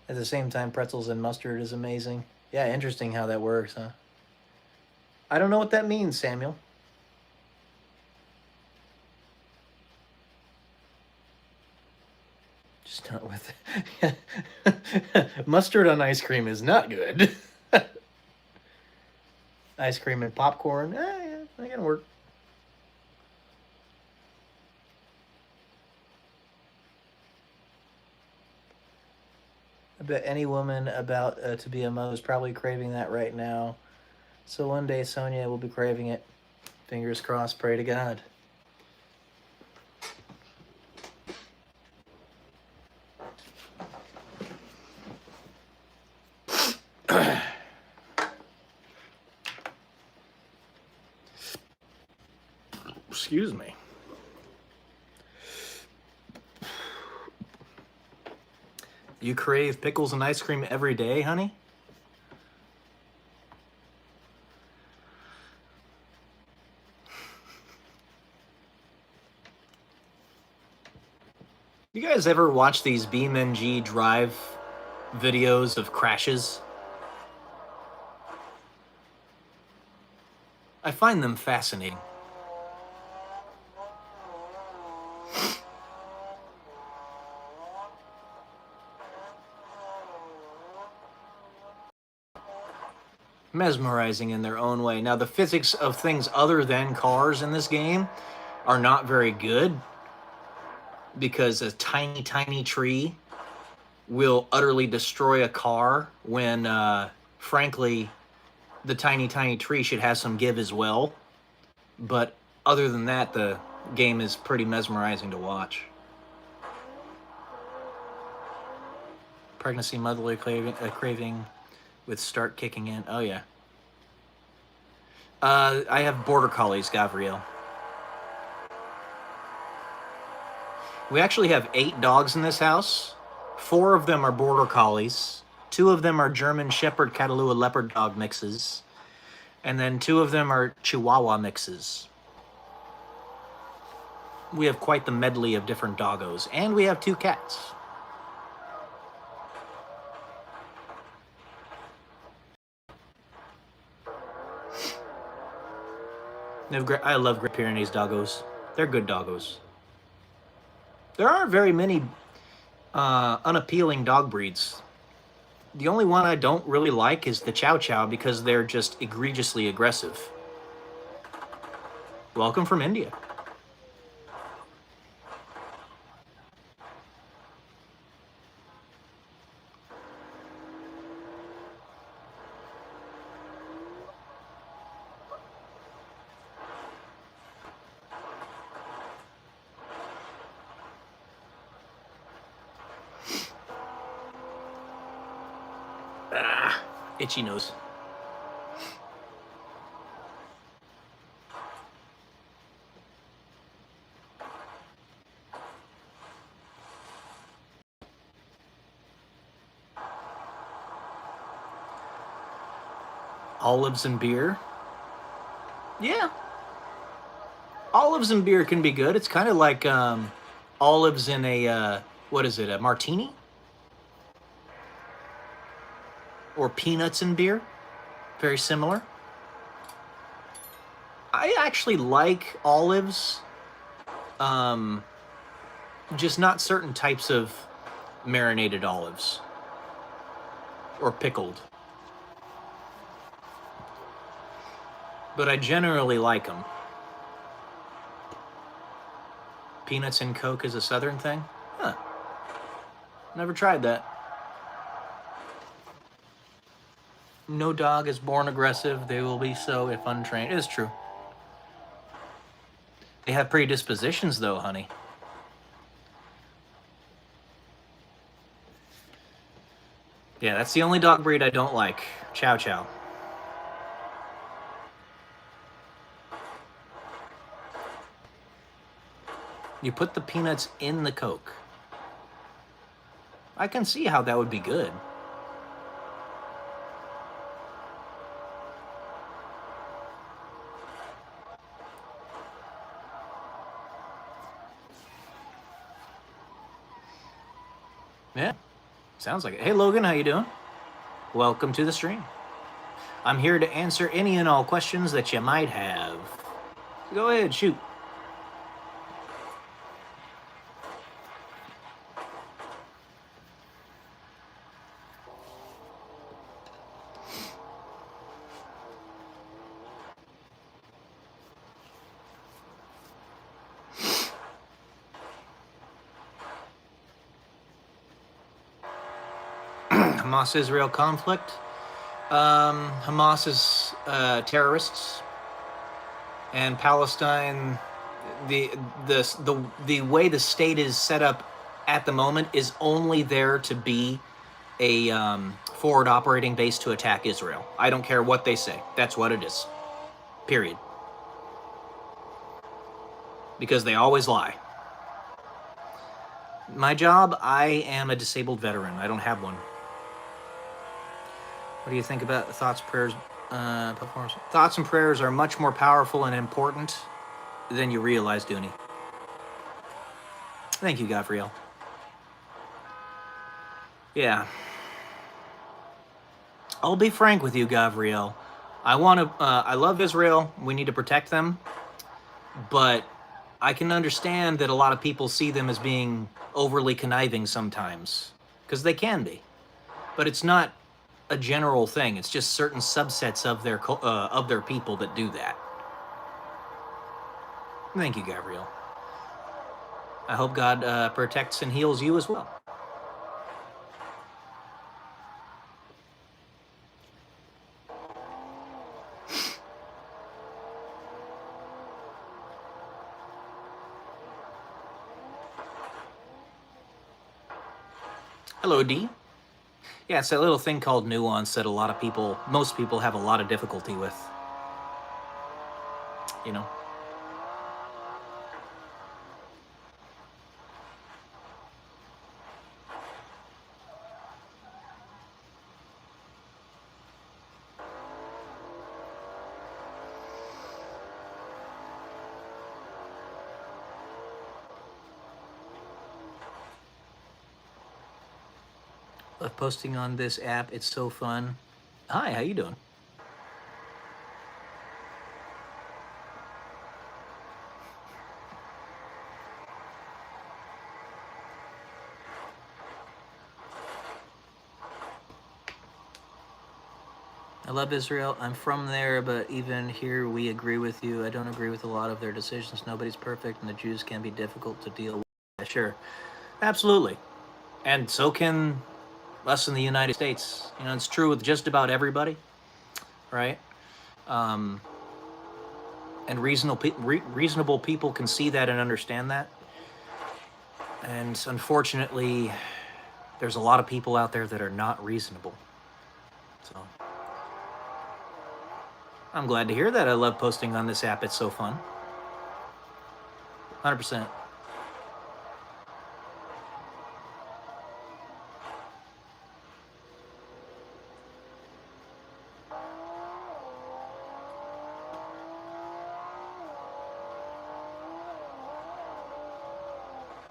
At the same time, pretzels and mustard is amazing. Yeah, interesting how that works, huh? I don't know what that means, Samuel. Just not with it. Mustard on ice cream is not good. Ice cream and popcorn, yeah, that can work. I bet any woman about to be a mother is probably craving that right now. So one day Sonia will be craving it. Fingers crossed, pray to God. Excuse me. You crave pickles and ice cream every day, honey? You guys ever watch these BeamNG Drive videos of crashes? I find them fascinating. Mesmerizing in their own way. Now, the physics of things other than cars in this game are not very good because a tiny, tiny tree will utterly destroy a car when, frankly, the tiny, tiny tree should have some give as well. But other than that, the game is pretty mesmerizing to watch. Pregnancy, motherly craving with start kicking in. Oh, yeah. I have border collies, Gabrielle. We actually have 8 dogs in this house. 4 of them are border collies. 2 of them are German Shepherd Catalua Leopard dog mixes. And then 2 of them are Chihuahua mixes. We have quite the medley of different doggos. And we have 2 cats. I love Great Pyrenees doggos. They're good doggos. There aren't very many unappealing dog breeds. The only one I don't really like is the Chow Chow because they're just egregiously aggressive. Welcome from India. Itchy nose. Olives and beer. Yeah. Olives and beer can be good. It's kind of like olives in a, what is it, a martini? Or peanuts and beer. Very similar. I actually like olives. Just not certain types of marinated olives. Or pickled. But I generally like them. Peanuts and Coke is a Southern thing? Huh. Never tried that. No dog is born aggressive. They will be so if untrained. It is true. They have predispositions, though, honey. Yeah, that's the only dog breed I don't like. Chow Chow. You put the peanuts in the Coke. I can see how that would be good. Yeah, sounds like it. Hey Logan, how you doing? Welcome to the stream. I'm here to answer any and all questions that you might have. Go ahead, shoot. Hamas-Israel conflict. Hamas is terrorists, and Palestine. The way the state is set up at the moment is only there to be a forward operating base to attack Israel. I don't care what they say. That's what it is. Period. Because they always lie. My job, I am a disabled veteran. I don't have one. What do you think about the thoughts, prayers, performance? Thoughts and prayers are much more powerful and important than you realize, Dooney. Thank you, Gabriel. Yeah. I'll be frank with you, Gabriel. I love Israel. We need to protect them. But I can understand that a lot of people see them as being overly conniving sometimes. Because they can be. But it's not a general thing. It's just certain subsets of their people that do that. Thank you, Gabriel. I hope God protects and heals you as well. Hello, D. Yeah, it's that little thing called nuance that most people have a lot of difficulty with. You know? Love posting on this app. It's so fun. Hi, how you doing? I love Israel. I'm from there, but even here we agree with you. I don't agree with a lot of their decisions. Nobody's perfect, and the Jews can be difficult to deal with. Sure. Absolutely. And so can us in the United States. You know, it's true with just about everybody, right? And reasonable people can see that and understand that. And unfortunately, there's a lot of people out there that are not reasonable. So I'm glad to hear that. I love posting on this app. It's so fun. 100%.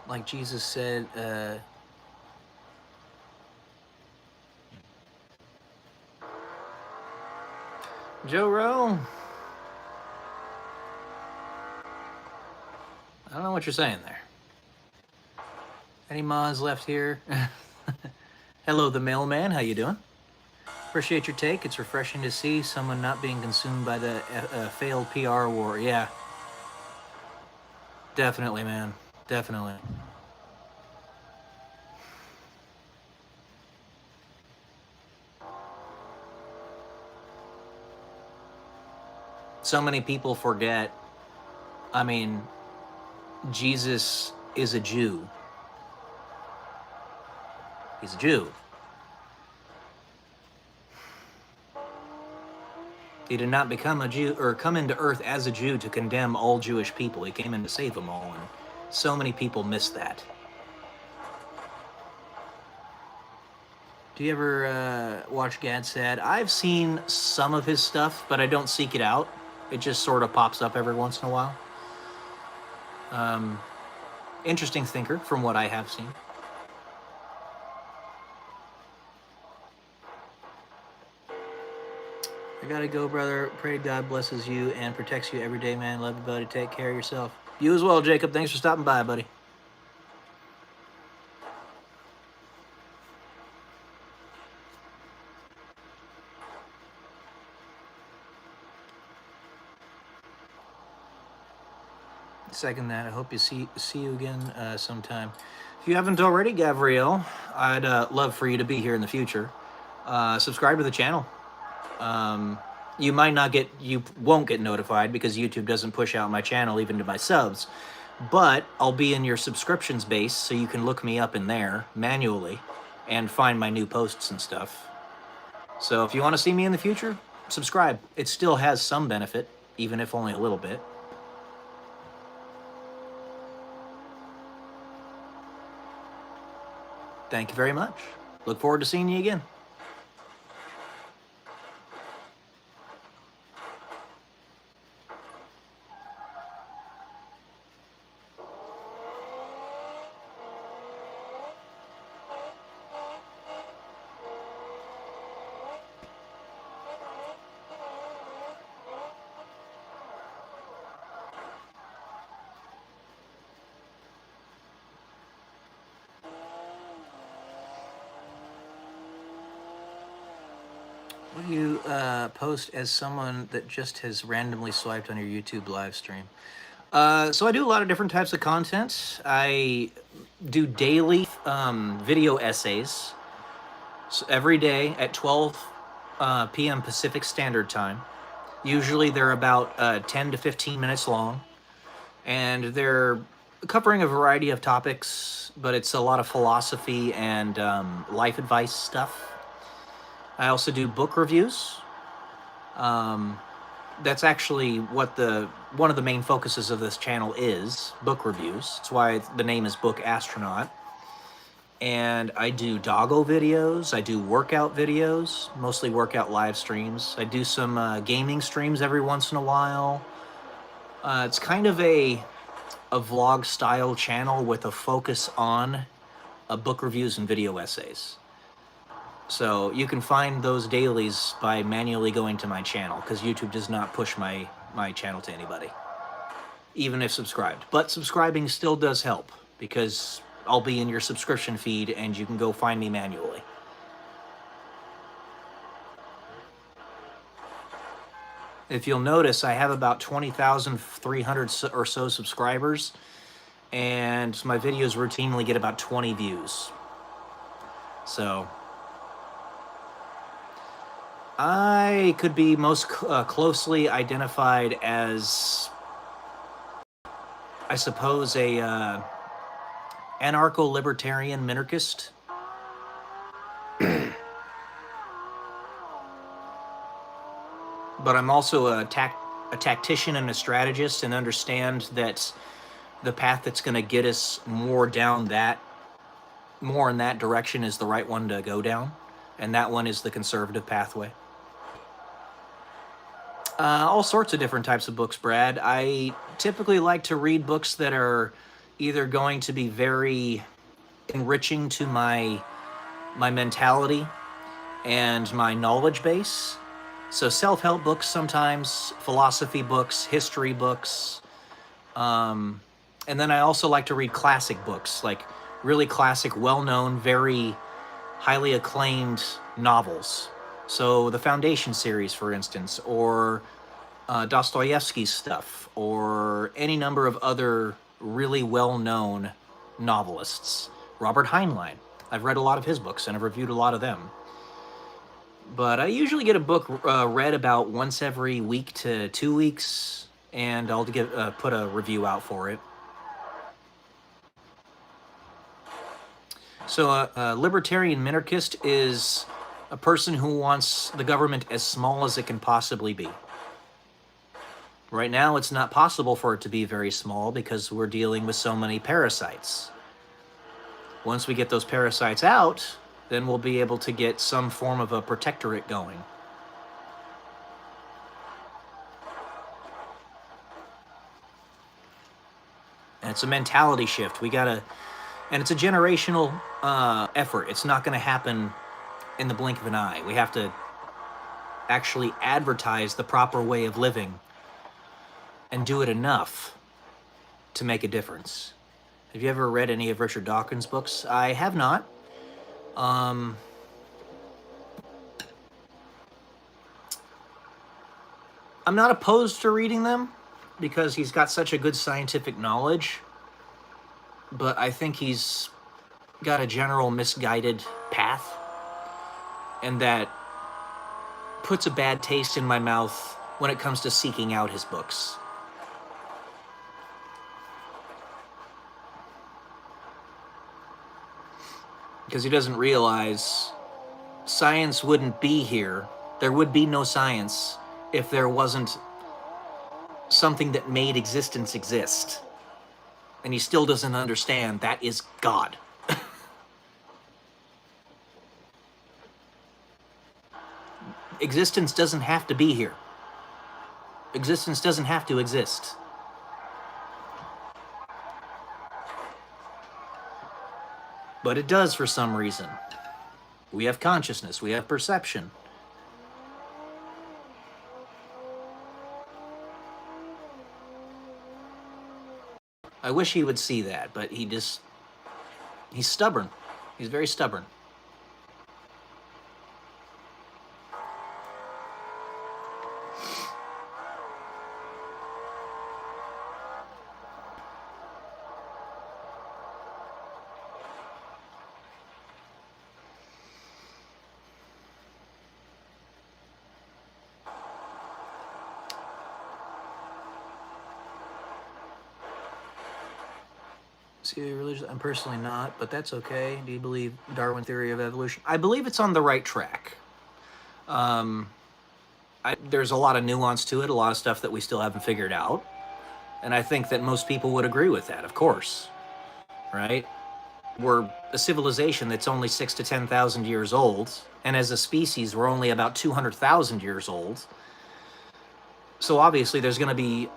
Like Jesus said, Joe Rowe, I don't know what you're saying there. Any mods left here? Hello, the mailman. How you doing? Appreciate your take. It's refreshing to see someone not being consumed by the failed PR war. Yeah. Definitely, man. Definitely. So many people forget. I mean, Jesus is a Jew. He's a Jew. He did not become a Jew or come into earth as a Jew to condemn all Jewish people. He came in to save them all, and so many people miss that. Do you ever watch Gad Sad? I've seen some of his stuff, but I don't seek it out. It just sort of pops up every once in a while. Interesting thinker from what I have seen. I gotta go, brother. Pray God blesses you and protects you every day, man. Love you, buddy. Take care of yourself. You as well, Jacob. Thanks for stopping by, buddy. Second that. I hope you see you again sometime. If you haven't already, Gavriel, I'd love for you to be here in the future. Subscribe to the channel. You won't get notified because YouTube doesn't push out my channel even to my subs, but I'll be in your subscriptions base so you can look me up in there manually and find my new posts and stuff. So if you want to see me in the future, subscribe. It still has some benefit, even if only a little bit. Thank you very much. Look forward to seeing you again. What do you post as someone that just has randomly swiped on your YouTube live stream? So I do a lot of different types of content. I do daily video essays every day at 12 p.m. Pacific Standard Time. Usually they're about 10 to 15 minutes long, and they're covering a variety of topics, but it's a lot of philosophy and life advice stuff. I also do book reviews. That's actually what one of the main focuses of this channel is, book reviews. That's why the name is Book Astronaut. And I do doggo videos. I do workout videos, mostly workout live streams. I do some gaming streams every once in a while. It's kind of a vlog style channel with a focus on book reviews and video essays. So you can find those dailies by manually going to my channel, because YouTube does not push my channel to anybody, even if subscribed. But subscribing still does help, because I'll be in your subscription feed and you can go find me manually. If you'll notice, I have about 20,300 or so subscribers, and my videos routinely get about 20 views. So I could be most closely identified as, I suppose, a anarcho-libertarian minarchist. but I'm also a tactician and a strategist, and understand that the path that's going to get us more in that direction is the right one to go down, and that one is the conservative pathway. All sorts of different types of books, Brad. I typically like to read books that are either going to be very enriching to my mentality and my knowledge base. So self-help books sometimes, philosophy books, history books. And then I also like to read classic books, like really classic, well-known, very highly acclaimed novels. So the Foundation series, for instance, or Dostoevsky's stuff, or any number of other really well-known novelists. Robert Heinlein. I've read a lot of his books, and I've reviewed a lot of them. But I usually get a book read about once every week to 2 weeks, and I'll put a review out for it. So a libertarian minarchist is a person who wants the government as small as it can possibly be. Right now, it's not possible for it to be very small because we're dealing with so many parasites. Once we get those parasites out, then we'll be able to get some form of a protectorate going. And it's a mentality shift. And it's a generational effort. It's not going to happen in the blink of an eye. We have to actually advertise the proper way of living and do it enough to make a difference. Have you ever read any of Richard Dawkins' books? I have not. I'm not opposed to reading them because he's got such a good scientific knowledge, but I think he's got a general misguided path, and that puts a bad taste in my mouth when it comes to seeking out his books. Because he doesn't realize science wouldn't be here. There would be no science if there wasn't something that made existence exist. And he still doesn't understand that is God. Existence doesn't have to be here. Existence doesn't have to exist. But it does for some reason. We have consciousness, we have perception. I wish he would see that, but he's stubborn. He's very stubborn. Religious? I'm personally not, but that's okay. Do you believe Darwin theory of evolution? I believe it's on the right track. There's a lot of nuance to it, a lot of stuff that we still haven't figured out, and I think that most people would agree with that, of course, right? We're a civilization that's only 6,000 to 10,000 years old, and as a species, we're only about 200,000 years old. So obviously, there's going to be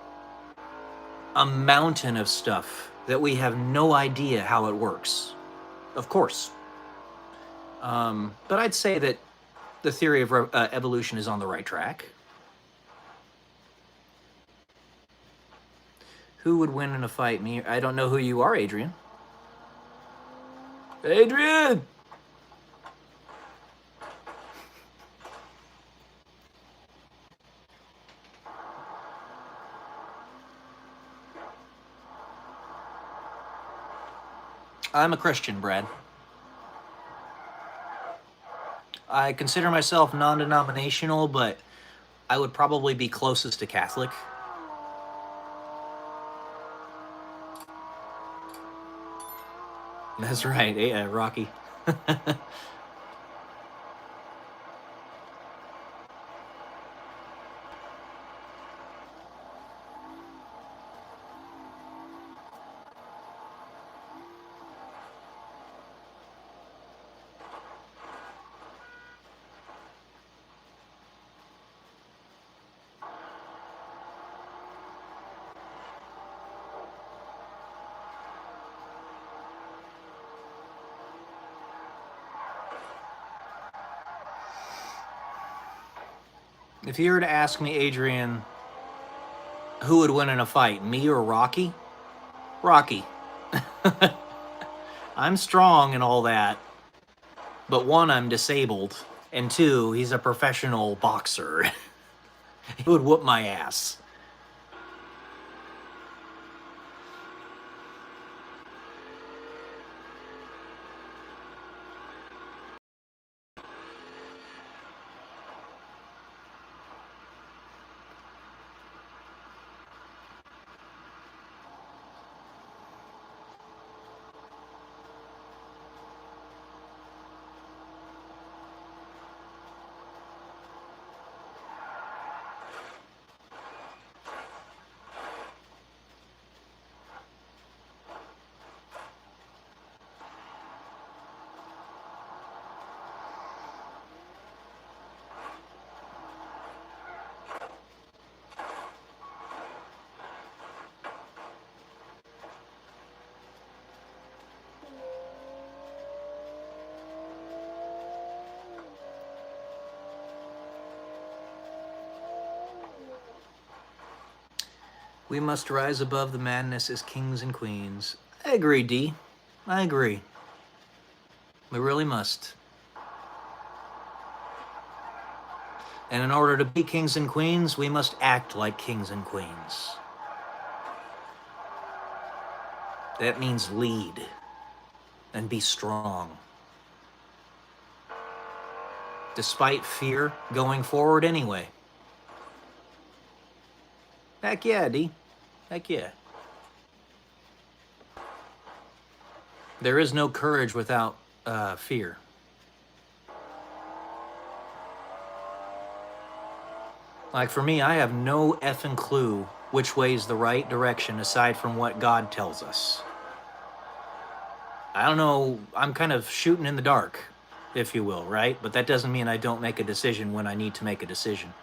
a mountain of stuff that we have no idea how it works. Of course. But I'd say that the theory of evolution is on the right track. Who would win in a fight? Me? I don't know who you are, Adrian. Adrian! I'm a Christian, Brad. I consider myself non-denominational, but I would probably be closest to Catholic. That's right, yeah, Rocky. If you were to ask me, Adrian, who would win in a fight, me or Rocky? Rocky. I'm strong and all that, but one, I'm disabled, and two, he's a professional boxer. He would whoop my ass. We must rise above the madness as kings and queens. I agree, D. I agree. We really must. And in order to be kings and queens, we must act like kings and queens. That means lead and be strong. Despite fear, going forward anyway. Heck yeah, D. Heck yeah. There is no courage without fear. Like for me, I have no effing clue which way's the right direction aside from what God tells us. I don't know, I'm kind of shooting in the dark, if you will, right? But that doesn't mean I don't make a decision when I need to make a decision.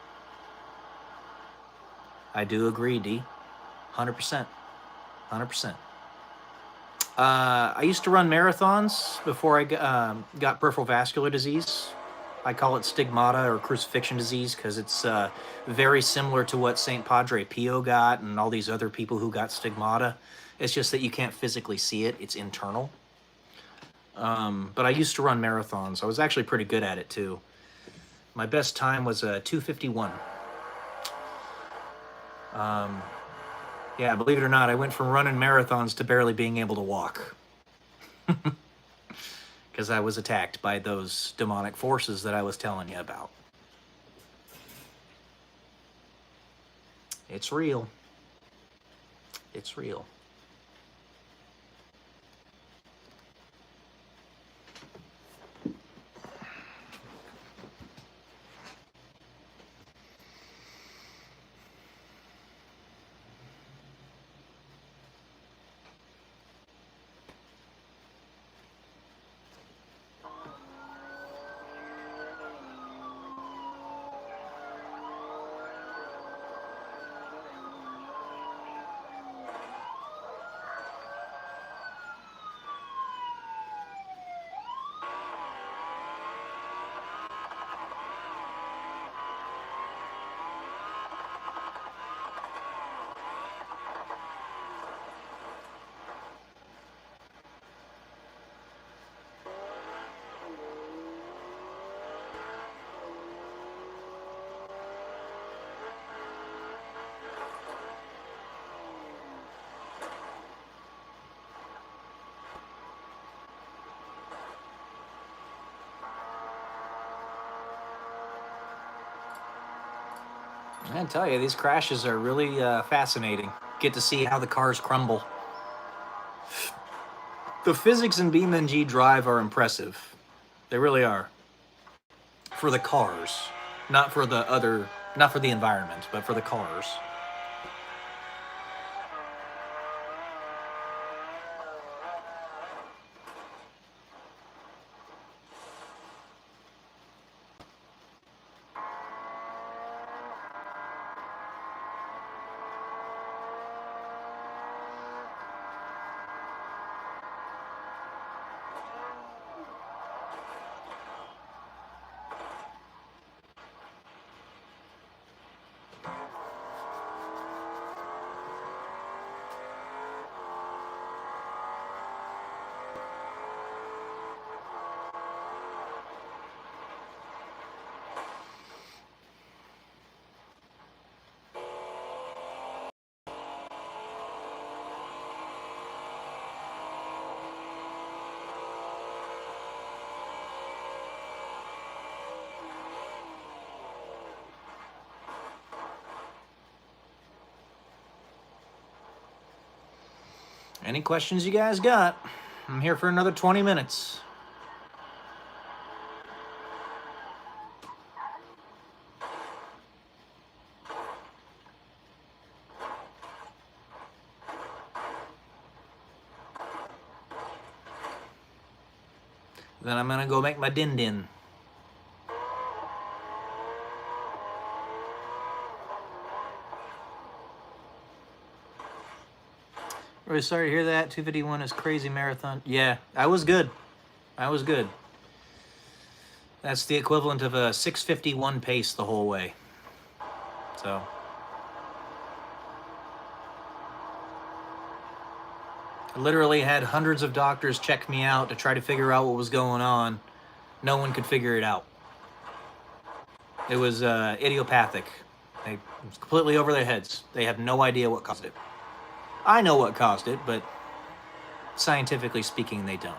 I do agree, D. 100%. 100%. I used to run marathons before I got peripheral vascular disease. I call it stigmata or crucifixion disease because it's very similar to what St. Padre Pio got and all these other people who got stigmata. It's just that you can't physically see it. It's internal. But I used to run marathons. I was actually pretty good at it too. My best time was 2:51. Yeah, believe it or not, I went from running marathons to barely being able to walk. Because I was attacked by those demonic forces that I was telling you about. It's real. It's real. I tell you, these crashes are really fascinating. Get to see how the cars crumble. The physics in BeamNG Drive are impressive. They really are. For the cars, not for the environment, but for the cars. Any questions you guys got? I'm here for another 20 minutes. Then I'm gonna go make my din-din. Really sorry to hear that. 251 is crazy marathon. Yeah, I was good. I was good. That's the equivalent of a 6:51 pace the whole way. So. I literally had hundreds of doctors check me out to try to figure out what was going on. No one could figure it out. It was idiopathic. It was completely over their heads. They have no idea what caused it. I know what caused it, but scientifically speaking, they don't.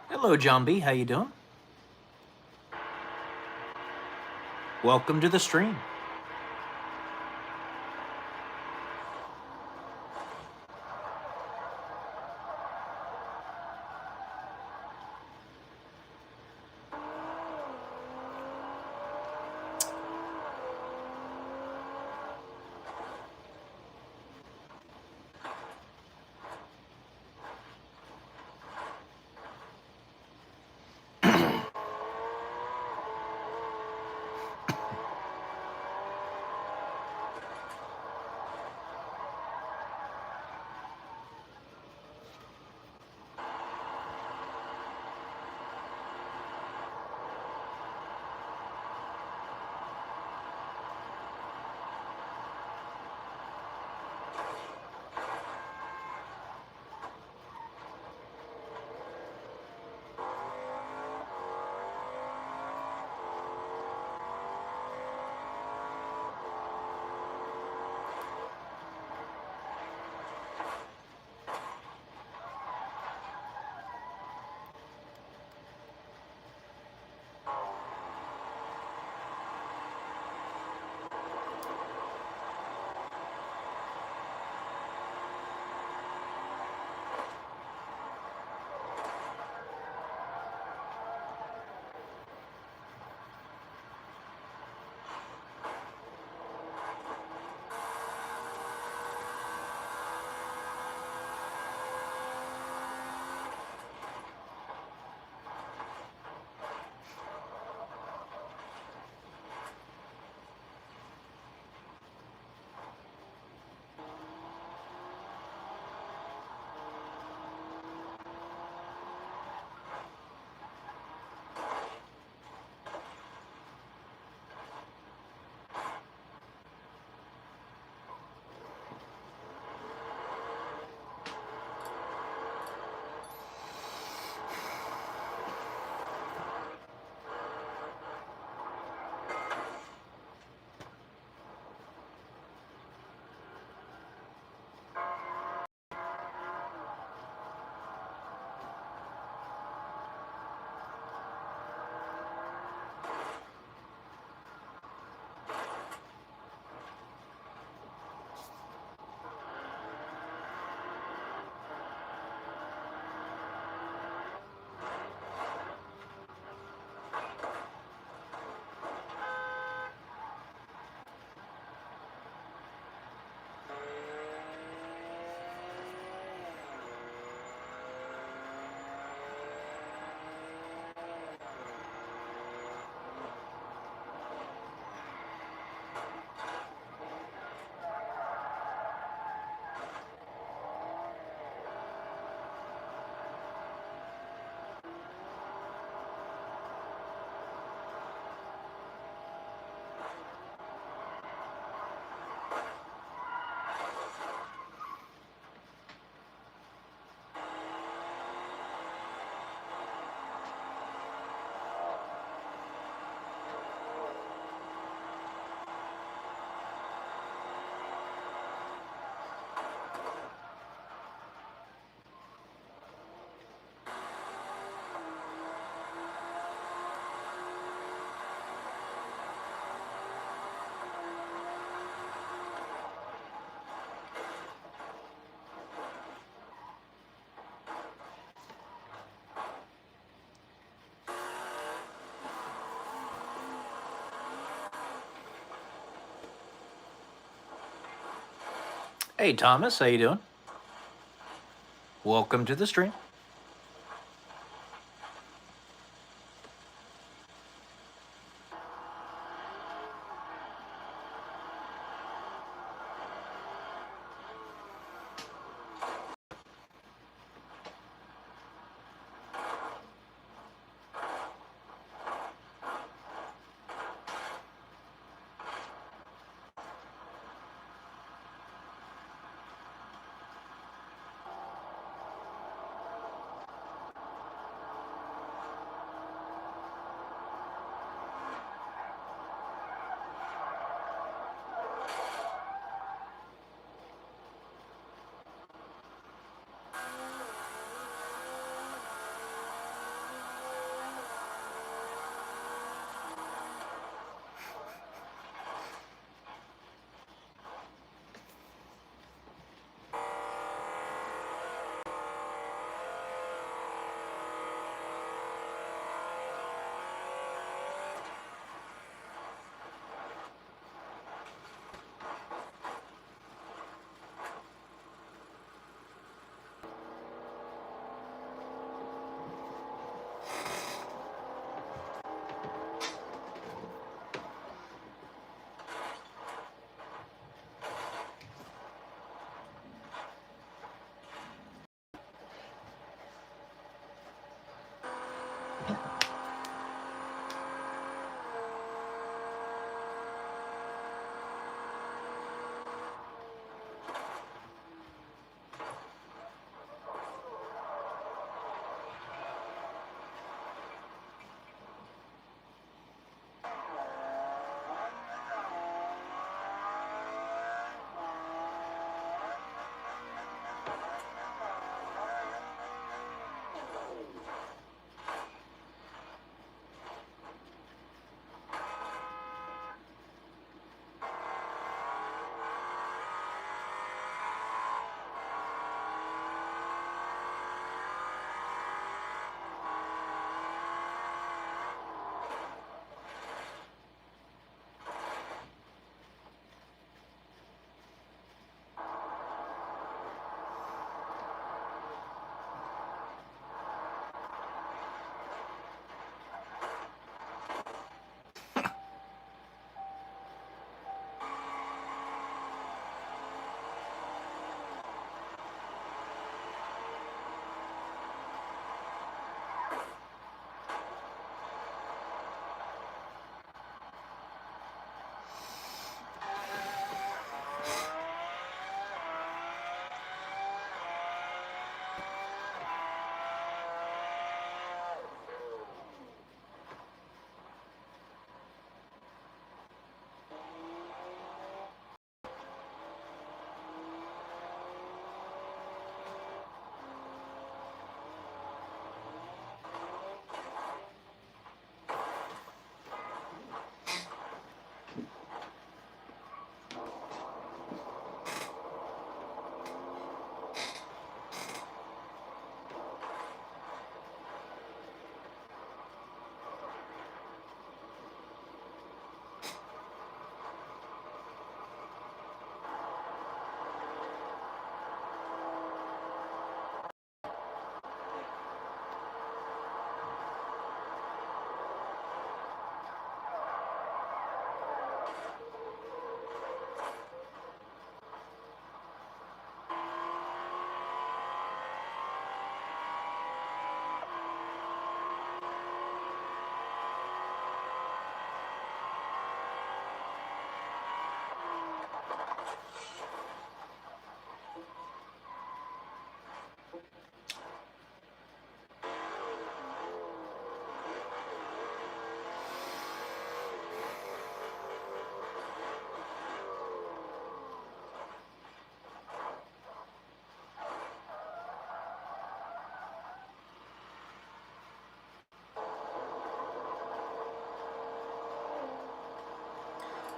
Hello, John B. How you doing? Welcome to the stream. Hey Thomas, how you doing? Welcome to the stream.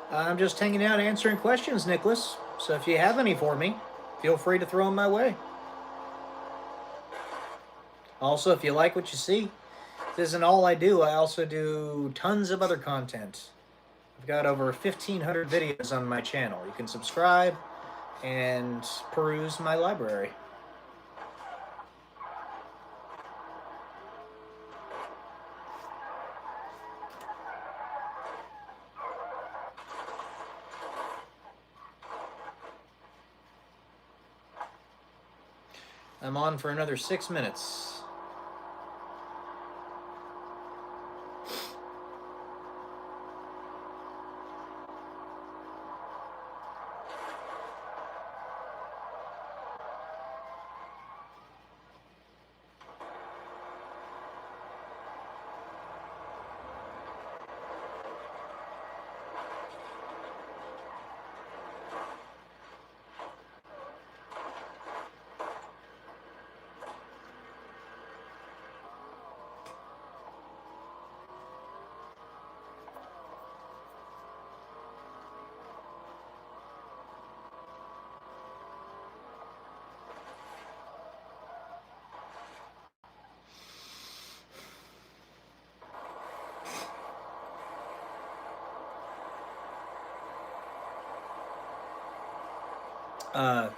I'm just hanging out answering questions, Nicholas. So if you have any for me, feel free to throw them my way. Also, if you like what you see, this isn't all I do. I also do tons of other content. I've got over 1,500 videos on my channel. You can subscribe, and peruse my library. I'm on for another 6 minutes.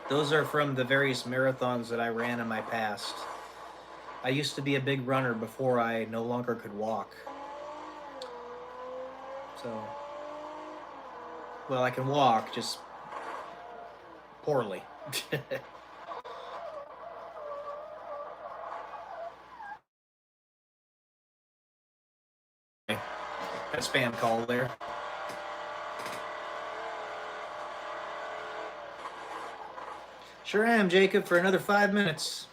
Those are from the various marathons that I ran in my past. I used to be a big runner before I no longer could walk. So, well, I can walk, just poorly. That spam call there. Sure am, Jacob, for another 5 minutes.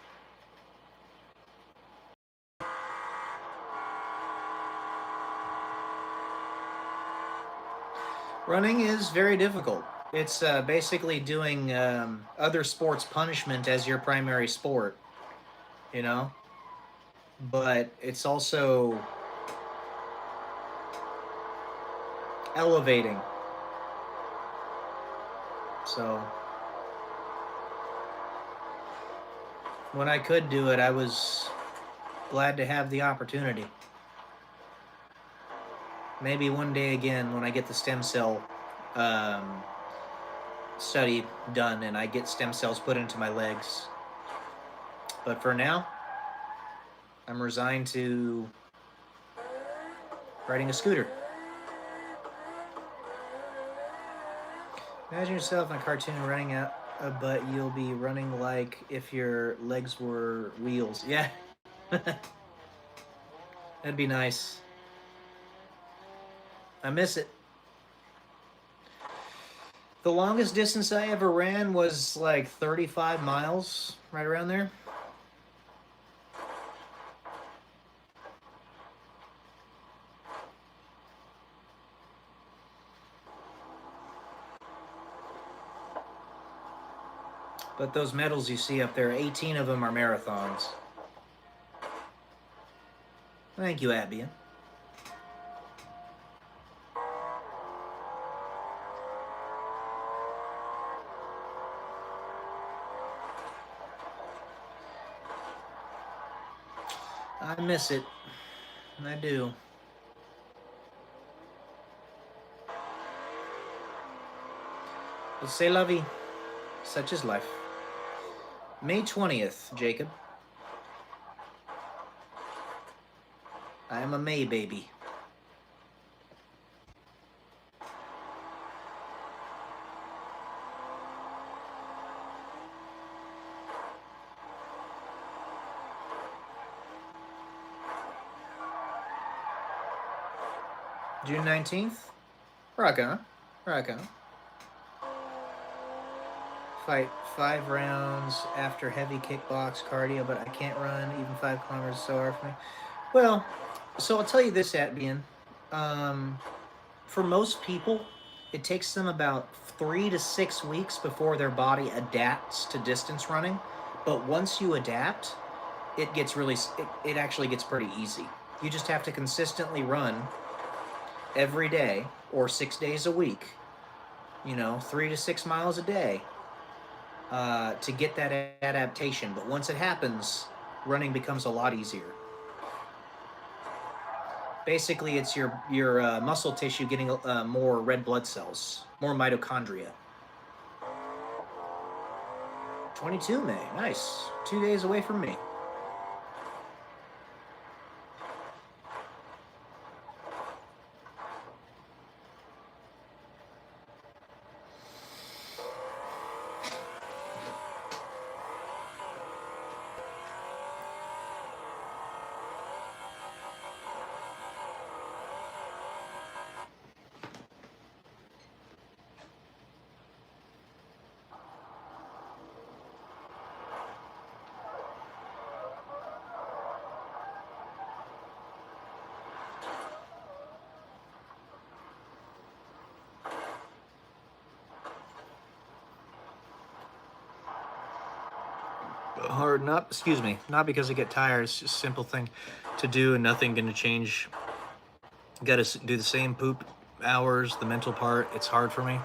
Running is very difficult. It's basically doing other sports punishment as your primary sport, you know? But it's also elevating. So when I could do it, I was glad to have the opportunity. Maybe one day again when I get the stem cell study done and I get stem cells put into my legs. But for now, I'm resigned to riding a scooter. Imagine yourself in a cartoon running out, but you'll be running like if your legs were wheels. Yeah. That'd be nice. I miss it. The longest distance I ever ran was like 35 miles, right around there. But those medals you see up there, 18 of them are marathons. Thank you, Abian. I miss it. I do. But c'est la vie. Such is life. May 20th, Jacob. I am a May baby. June 19th? Rock on. Rock on. Fight 5 rounds after heavy kickbox cardio, but I can't run. Even 5 kilometers is so hard for me. Well, so I'll tell you this, Atbian. For most people, it takes them about 3 to 6 weeks before their body adapts to distance running. But once you adapt, it gets really, it actually gets pretty easy. You just have to consistently run every day or 6 days a week, 3 to 6 miles a day to get that adaptation. But once it happens, running becomes a lot easier. Basically, it's your muscle tissue getting more red blood cells, more mitochondria. 22 May. Nice. 2 days away from me. Hard not, excuse me, not because I get tired. It's just a simple thing to do and nothing going to change. Got to do the same poop hours, the mental part. It's hard for me.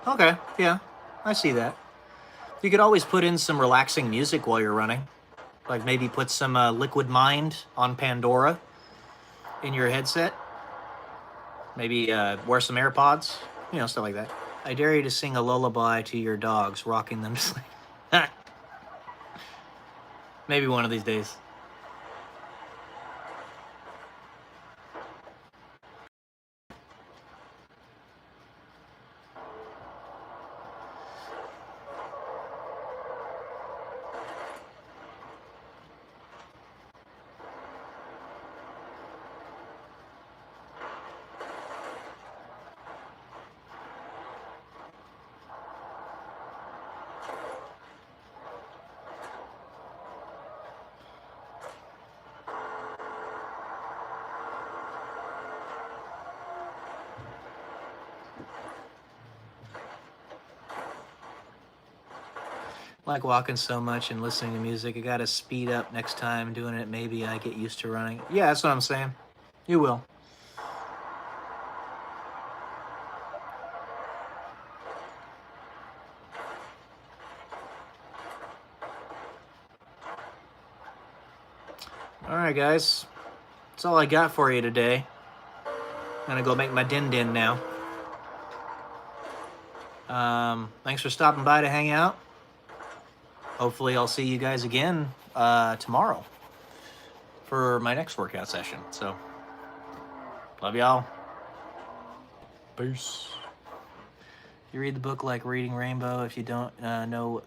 Okay, yeah, I see that. You could always put in some relaxing music while you're running. Like maybe put some Liquid Mind on Pandora in your headset. Maybe wear some AirPods, you know, stuff like that. I dare you to sing a lullaby to your dogs, rocking them to sleep. Maybe one of these days. Like walking so much and listening to music, I gotta speed up next time doing it. Maybe I get used to running. Yeah, that's what I'm saying. You will. All right, guys. That's all I got for you today. I'm gonna go make my din-din now. Thanks for stopping by to hang out. Hopefully I'll see you guys again tomorrow for my next workout session. So, love y'all. Peace. You read the book like reading Rainbow if you don't know.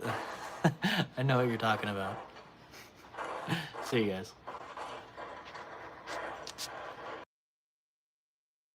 I know what you're talking about. See you guys.